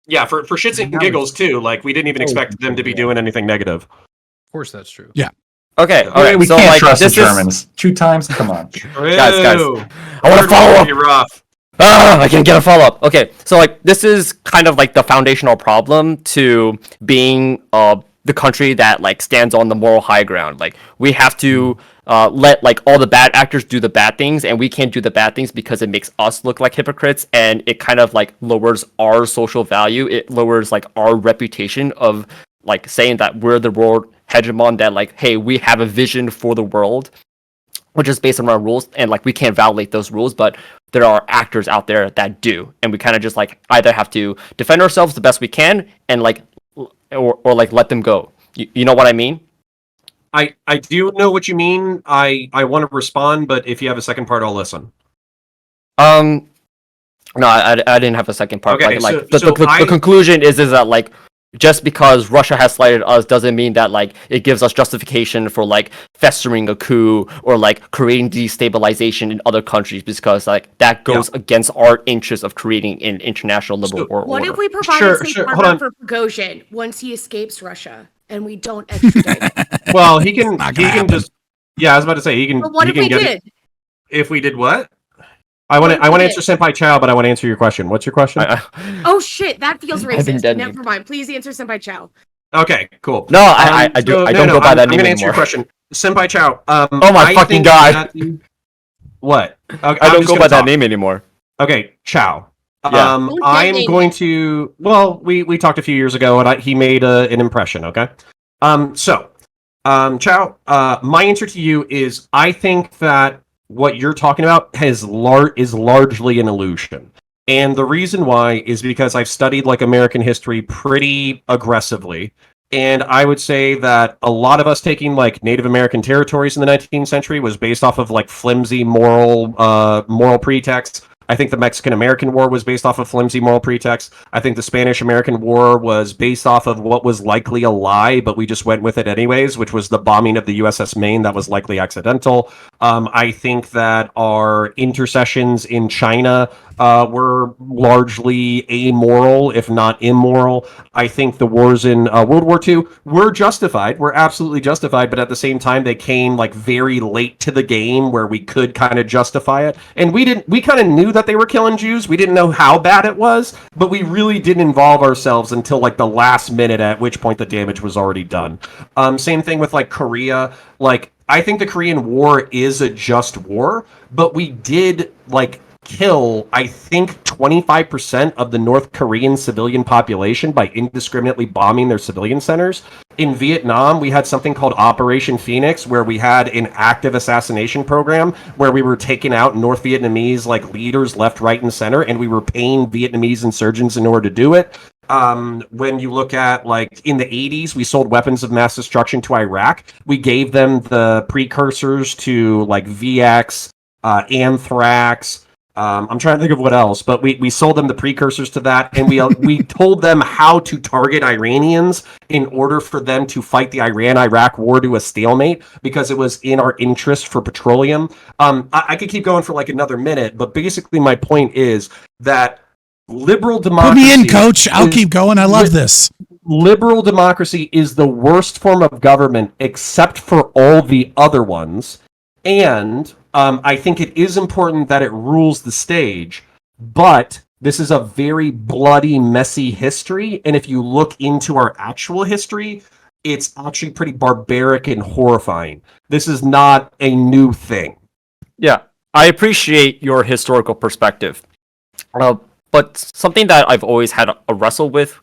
Yeah, for shits and giggles too. Like we didn't even expect them to be doing anything negative. Of course, that's true. Yeah. Okay, all right. We so can't like trust the this is Germans. 2 times? Come on. guys. I want to follow up. You're rough. I can't get a follow up. Okay, so like this is kind of like the foundational problem to being the country that like stands on the moral high ground. Like we have to let like all the bad actors do the bad things, and we can't do the bad things because it makes us look like hypocrites, and it kind of like lowers our social value. It lowers like our reputation of like saying that we're the world hegemon, that like, hey, we have a vision for the world, which is based on our rules, and like we can't violate those rules, but there are actors out there that do, and we kind of just like either have to defend ourselves the best we can and like or like let them go. You know what I mean? I do know what you mean. I want to respond, but if you have a second part, I'll listen. No, I didn't have a second part. Okay, like so the conclusion is that like just because Russia has slighted us doesn't mean that like it gives us justification for like festering a coup or like creating destabilization in other countries, because like that goes against our interest of creating an international liberal world What order. if we provide a safe Hold harbor on. for Prigozhin once he escapes Russia and we don't extradite him? Well, he can not gonna happen. just. Yeah, I was about to say he can. But what he if can we get did? it. If we did what? I want What if to we answer Senpai Chow, but I want to answer your question. What's your question? Oh shit, that feels I've been racist. dead Never named. mind. Please answer Senpai Chow. Okay, cool. No, I don't go by that I'm name gonna answer your anymore. question, Senpai Chow. Oh my I fucking think God. that- What? Okay, I I'm don't just go gonna by that talk. name anymore. Okay, Chow. Yeah. I'm name going him. to. Well, we talked a few years ago, and he made an impression. Okay. Chow. My answer to you is I think that what you're talking about is largely an illusion, and the reason why is because I've studied like American history pretty aggressively. And I would say that a lot of us taking like Native American territories in the 19th century was based off of like flimsy moral pretext. I think the Mexican-American War was based off of flimsy moral pretext. I think the Spanish-American War was based off of what was likely a lie, but we just went with it anyways, which was the bombing of the USS Maine that was likely accidental. I think that our intercessions in China were largely amoral, if not immoral. I think the wars in World War II were justified. Were absolutely justified, but at the same time, they came like very late to the game where we could kind of justify it. And we didn't. We kind of knew that they were killing Jews. We didn't know how bad it was, but we really didn't involve ourselves until like the last minute, at which point the damage was already done. Same thing with like Korea. Like, I think the Korean War is a just war, but we did like kill, I think, 25% of the North Korean civilian population by indiscriminately bombing their civilian centers. In Vietnam, we had something called Operation Phoenix, where we had an active assassination program where we were taking out North Vietnamese like leaders left, right, and center, and we were paying Vietnamese insurgents in order to do it. When you look at like in the 80s, we sold weapons of mass destruction to Iraq. We gave them the precursors to like VX, anthrax. I'm trying to think of what else, but we sold them the precursors to that, and we told them how to target Iranians in order for them to fight the Iran-Iraq war to a stalemate, because it was in our interest for petroleum. I could keep going for like another minute, but basically my point is that liberal democracy... Put me in, coach. I'll keep going. I love this. Liberal democracy is the worst form of government except for all the other ones, and... I think it is important that it rules the stage, but this is a very bloody, messy history. And if you look into our actual history, it's actually pretty barbaric and horrifying. This is not a new thing. Yeah, I appreciate your historical perspective. But something that I've always had a wrestle with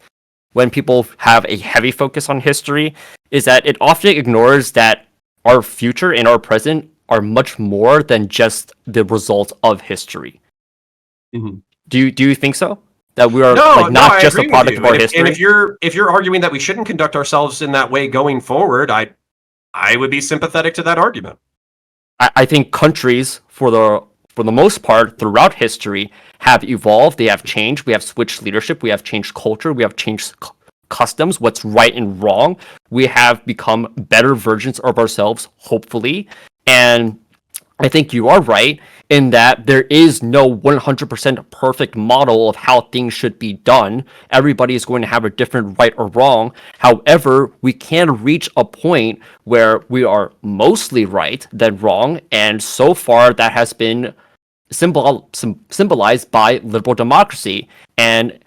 when people have a heavy focus on history is that it often ignores that our future and our present are much more than just the result of history. Mm-hmm. Do you think so? That we are not just a product of our history? And if you're arguing that we shouldn't conduct ourselves in that way going forward, I would be sympathetic to that argument. I think countries, for the most part, throughout history, have evolved. They have changed. We have switched leadership. We have changed culture. We have changed customs, what's right and wrong. We have become better versions of ourselves, hopefully. And I think you are right in that there is no 100% perfect model of how things should be done. Everybody is going to have a different right or wrong. However, we can reach a point where we are mostly right than wrong. And so far, that has been symbolized by liberal democracy. And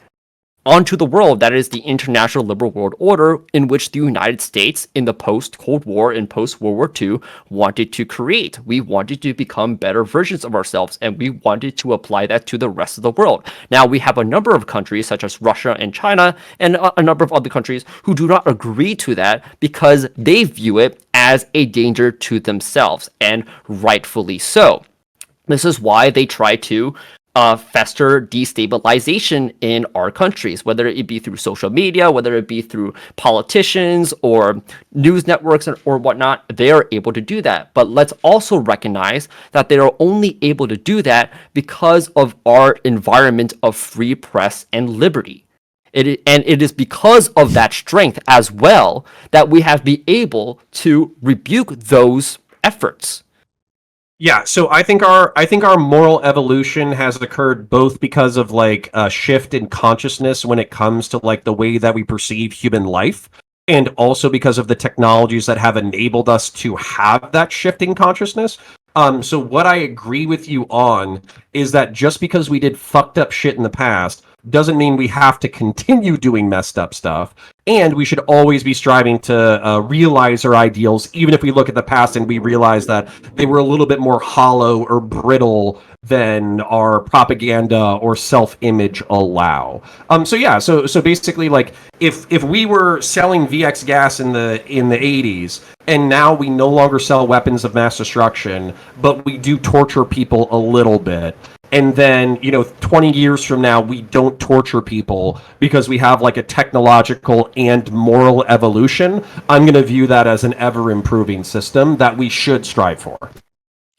onto the world, that is the international liberal world order, in which the United States, in the post-Cold War and post-World War II, wanted to create. We wanted to become better versions of ourselves, and we wanted to apply that to the rest of the world. Now, we have a number of countries, such as Russia and China, and a number of other countries who do not agree to that because they view it as a danger to themselves, and rightfully so. This is why they try to fester destabilization in our countries, whether it be through social media, whether it be through politicians or news networks or whatnot. They are able to do that. But let's also recognize that they are only able to do that because of our environment of free press and liberty. It is because of that strength as well that we have been able to rebuke those efforts. Yeah, so I think our moral evolution has occurred both because of like a shift in consciousness when it comes to like the way that we perceive human life, and also because of the technologies that have enabled us to have that shift in consciousness. So what I agree with you on is that just because we did fucked up shit in the past doesn't mean we have to continue doing messed up stuff. And we should always be striving to realize our ideals, even if we look at the past and we realize that they were a little bit more hollow or brittle than our propaganda or self-image allow. So basically, like, if we were selling VX gas in the 80s, and now we no longer sell weapons of mass destruction, but we do torture people a little bit, and then 20 years from now we don't torture people because we have like a technological and moral evolution, I'm going to view that as an ever improving system that we should strive for.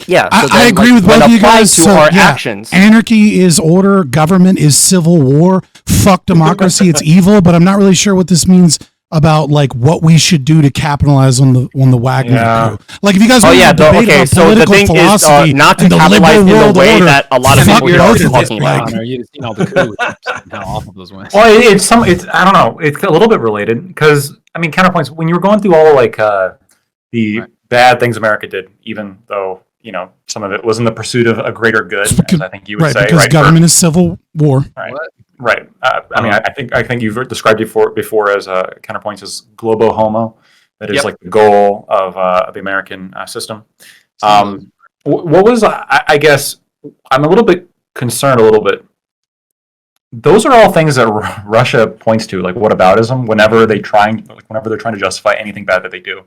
Yeah, so I then, agree like, with when both of you applied guys. to So, our yeah, actions. anarchy is order, government is civil war. Fuck democracy, it's evil. But I'm not really sure what this means about like what we should do to capitalize on the Wagner Yeah. coup. Like if you guys Oh want yeah, to debate okay. about So the political thing is philosophy not to and the capitalize liberal in the world way order, that a lot of fuck people here both are of talking it. about. Like, Connor, you've seen all the coup attempts and how awful those went. Well, it's I don't know. It's a little bit related because I mean, counterpoints. When you were going through all like the Right. bad things America did, even though some of it was in the pursuit of a greater good, as I think you would right, say, because right? government is civil war. Right. What? Right. I mean, I think you've described it before as counterpoints as globo homo. That is Yep. like the goal of the American system. Some of those- What was I guess I'm a little bit concerned. A little bit. Those are all things that Russia points to, like whataboutism. Whenever they're trying to justify anything bad that they do,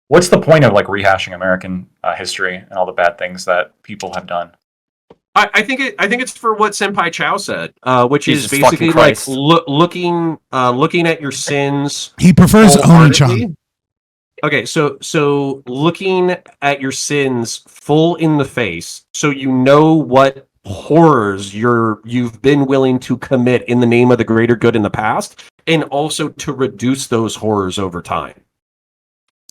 what's the point of like rehashing American history and all the bad things that people have done? I think it's for what Senpai Chow said, which Jesus is basically fucking like Christ. looking at your sins. He prefers wholeheartedly. Oni-chan. Okay, so looking at your sins full in the face, so you know what horrors you've been willing to commit in the name of the greater good in the past, and also to reduce those horrors over time.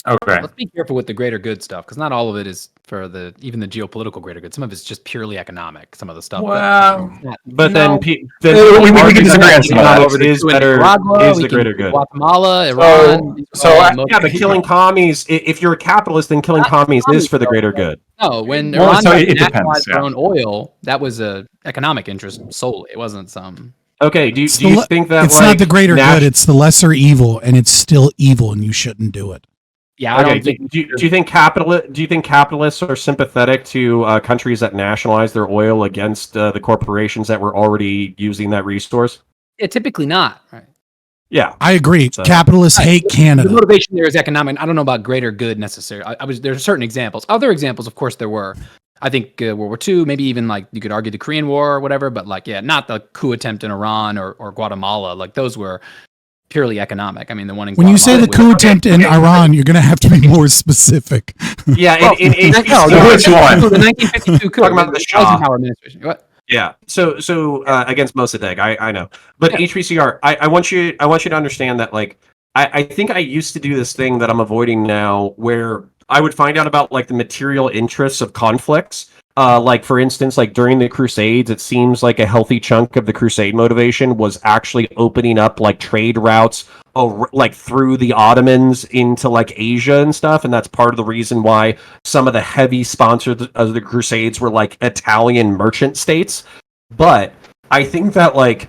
Okay. Let's be careful with the greater good stuff, because not all of it is for even the geopolitical greater good. Some of it's just purely economic. Some of the stuff. Well, But No. then we can disagree on some of that. economics is better, Nicaragua, is we the can greater do good. Guatemala, Iran. these are so all I- most- Yeah, but killing commies, if you're a capitalist, then killing commies is for the greater good. No, when Well, Iran so tried it to depends, nationalize their yeah. own oil, that was a economic interest solely. It wasn't some. Okay, do It's you think that it's like, not the greater nat- good, it's the lesser evil, and it's still evil, and you shouldn't do it. Yeah, I Okay, don't think. do you think capitalists are sympathetic to countries that nationalize their oil against the corporations that were already using that resource? Yeah, typically not. Right. Yeah. I agree. So- Capitalists hate The Canada. motivation there is economic. I don't know about greater good necessarily. There's certain examples. Other examples, of course, there were. I think World War II, maybe even like you could argue the Korean War or whatever, but like, yeah, not the coup attempt in Iran or Guatemala. Like those were purely economic. I mean, the one in When you say the Guatemala coup was- attempt in Iran, you're going to have to be more specific. Yeah, in No, HBCR which one? The 1952 coup. Talking about the Shah. Eisenhower administration. What? Yeah. So against Mossadegh, I know, but HBCR, I want you to understand that like I think I used to do this thing that I'm avoiding now, where I would find out about like the material interests of conflicts. Like for instance, like during the Crusades, it seems like a healthy chunk of the Crusade motivation was actually opening up like trade routes, like through the Ottomans into like Asia and stuff, and that's part of the reason why some of the heavy sponsors of the Crusades were like Italian merchant states. But I think that like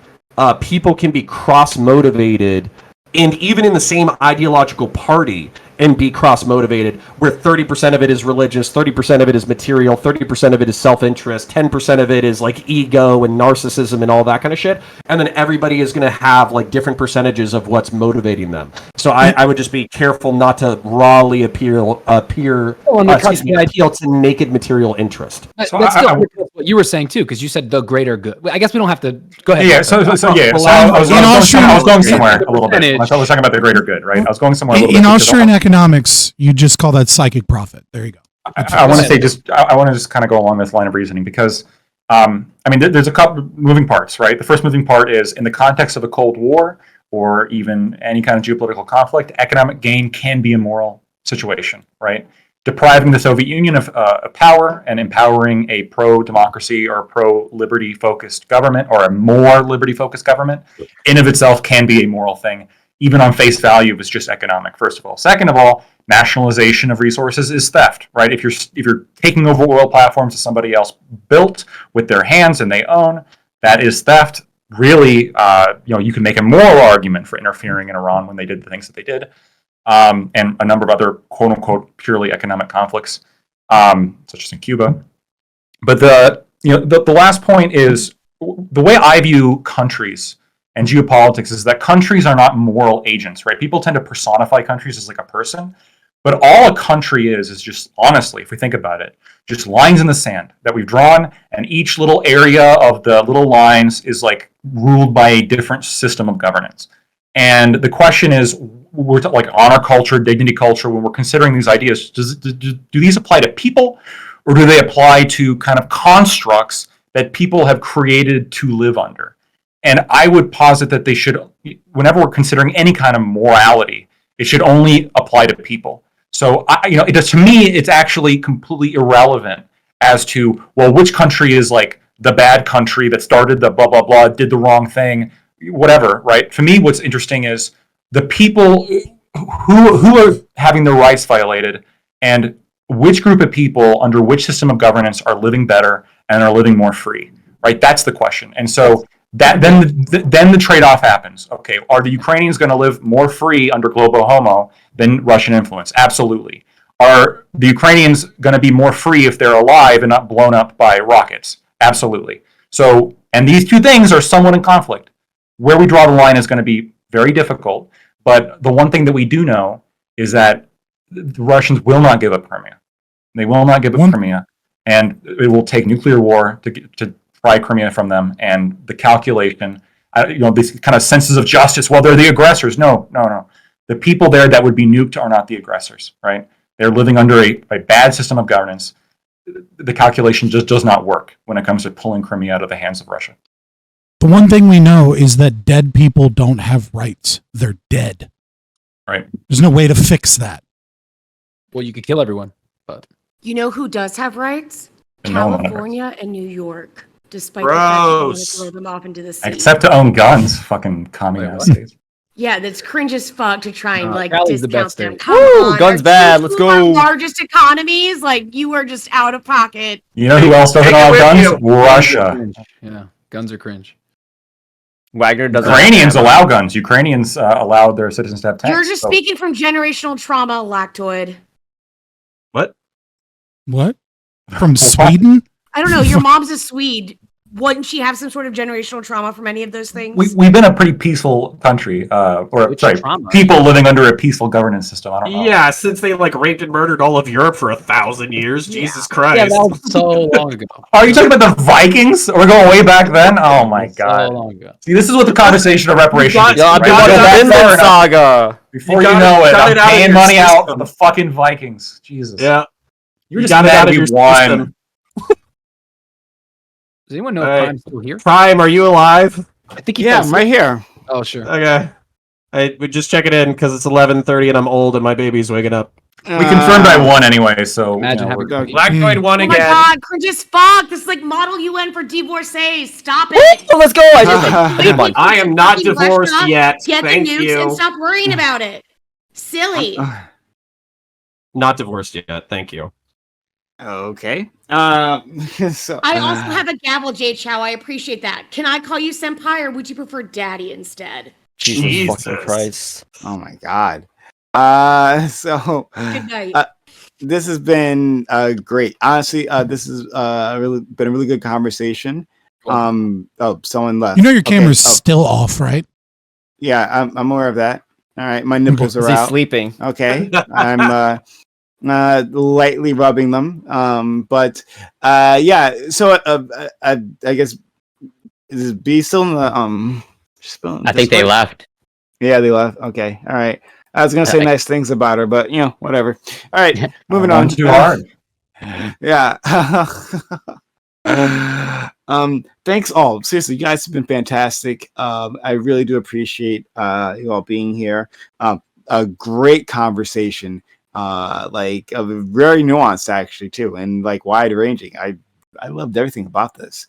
people can be cross motivated, and even in the same ideological party, and be cross-motivated, where 30% of it is religious, 30% of it is material, 30% of it is self-interest, 10% of it is like ego and narcissism and all that kind of shit, and then everybody is going to have like different percentages of what's motivating them. So I would just be careful not to rawly appeal to naked material interest. That's So still I- what you were saying too, because you said the greater good. I guess we don't have to go ahead. Yeah. So I was going somewhere a little bit. Percentage. I was talking about the greater good, right? I was going somewhere a little In bit. because Austrian economics, you just call that psychic profit. There you go. I want to say I want to just kind of go along this line of reasoning because I mean there's a couple moving parts, right? The first moving part is in the context of a Cold War or even any kind of geopolitical conflict, economic gain can be a moral situation, right? Depriving the Soviet Union of power and empowering a pro-democracy or pro-liberty focused government or a more liberty-focused government in of itself can be a moral thing, even on face value if it's just economic, first of all. Second of all, nationalization of resources is theft, right? If you're taking over oil platforms that somebody else built with their hands and they own, that is theft. Really, you can make a moral argument for interfering in Iran when they did the things that they did. And a number of other quote unquote purely economic conflicts, such as in Cuba. But the last point is the way I view countries and geopolitics is that countries are not moral agents, right? People tend to personify countries as like a person, but all a country is just honestly, if we think about it, just lines in the sand that we've drawn, and each little area of the little lines is like ruled by a different system of governance. And the question is, like honor culture, dignity culture, when we're considering these ideas, do these apply to people or do they apply to kind of constructs that people have created to live under? And I would posit that they should, whenever we're considering any kind of morality, it should only apply to people. So, to me, it's actually completely irrelevant as to, well, which country is like the bad country that started the blah, blah, blah, did the wrong thing, whatever, right? For me, what's interesting is the people who are having their rights violated and which group of people under which system of governance are living better and are living more free, right? That's the question. And so then the trade-off happens. Okay, are the Ukrainians going to live more free under global homo than Russian influence? Absolutely. Are the Ukrainians going to be more free if they're alive and not blown up by rockets? Absolutely. So, and these two things are somewhat in conflict. Where we draw the line is going to be very difficult. But the one thing that we do know is that the Russians will not give up Crimea. They will not give up Crimea, and it will take nuclear war to pry Crimea from them. And the calculation, these kind of senses of justice. Well, they're the aggressors. No. The people there that would be nuked are not the aggressors, right? They're living under a bad system of governance. The calculation just does not work when it comes to pulling Crimea out of the hands of Russia. The one thing we know is that dead people don't have rights. They're dead. Right. There's no way to fix that. Well, you could kill everyone, but You know who does have rights? No one has California and New York, despite the fact that they want to throw them off into the sea. Except to own guns, fucking communist states. Yeah, that's cringe as fuck to try and Cali's the discount best them. state. Come Woo, on, guns our bad, two let's of our go. largest economies, you are just out of pocket. You know who else doesn't allow guns? Russia. cringe. Yeah, guns are cringe. Wagner doesn't. Ukrainians allow guns. Ukrainians allow their citizens to have tanks. You're just speaking from generational trauma, Lactoid. What? From Sweden? I don't know. Your mom's a Swede. Wouldn't she have some sort of generational trauma from any of those things? We've been a pretty peaceful country, people living under a peaceful governance system. I don't know. Yeah, since they raped and murdered all of Europe for 1,000 years. Jesus Christ. Yeah, that was so long ago. Are you talking about the Vikings? We're going way back then? Oh my god. So long ago. See, this is what the conversation of reparations is. Yeah, I've been right? watching Go back the far Vinland enough. Saga. Before You you gotta know it, cut I'm it out of paying your money out system. for the fucking Vikings. Jesus. Yeah. You're You just got it out mad of we your won. system. Does anyone know All if right. Prime's still here? Prime, are you alive? I think he Yeah, fell I'm right asleep. here. Oh, sure. Okay. I would just check it in because it's 11:30 and I'm old and my baby's waking up. We confirmed I won anyway, so Imagine we're having good. Lactoid won Oh my again. god, cringe as fuck. This is like model UN for divorcees. Stop it. Oh, let's go. I did one. I am not Fucking divorced Russia, yet. Get Thank the nukes you. and stop worrying about it. Silly. Not divorced yet. Thank you. Okay. So I also have a gavel, J Chow. I appreciate that. Can I call you senpai or would you prefer daddy instead? Jesus fucking Christ. Oh my god. So Good night. this has been great. Honestly, this has been a really good conversation. Someone left. You know your Okay, camera's still off, right? Yeah, I'm aware of that. All right, my nipples are He's out. sleeping. Okay, I'm lightly rubbing them. But yeah. So I guess is B still in the I think they left. Yeah, they left. Okay, all right. I was gonna say nice things about her, but whatever. All right, moving on. Too hard. Yeah. Thanks all. Seriously, you guys have been fantastic. I really do appreciate you all being here. A great conversation. Very nuanced actually too, and wide ranging. I loved everything about this.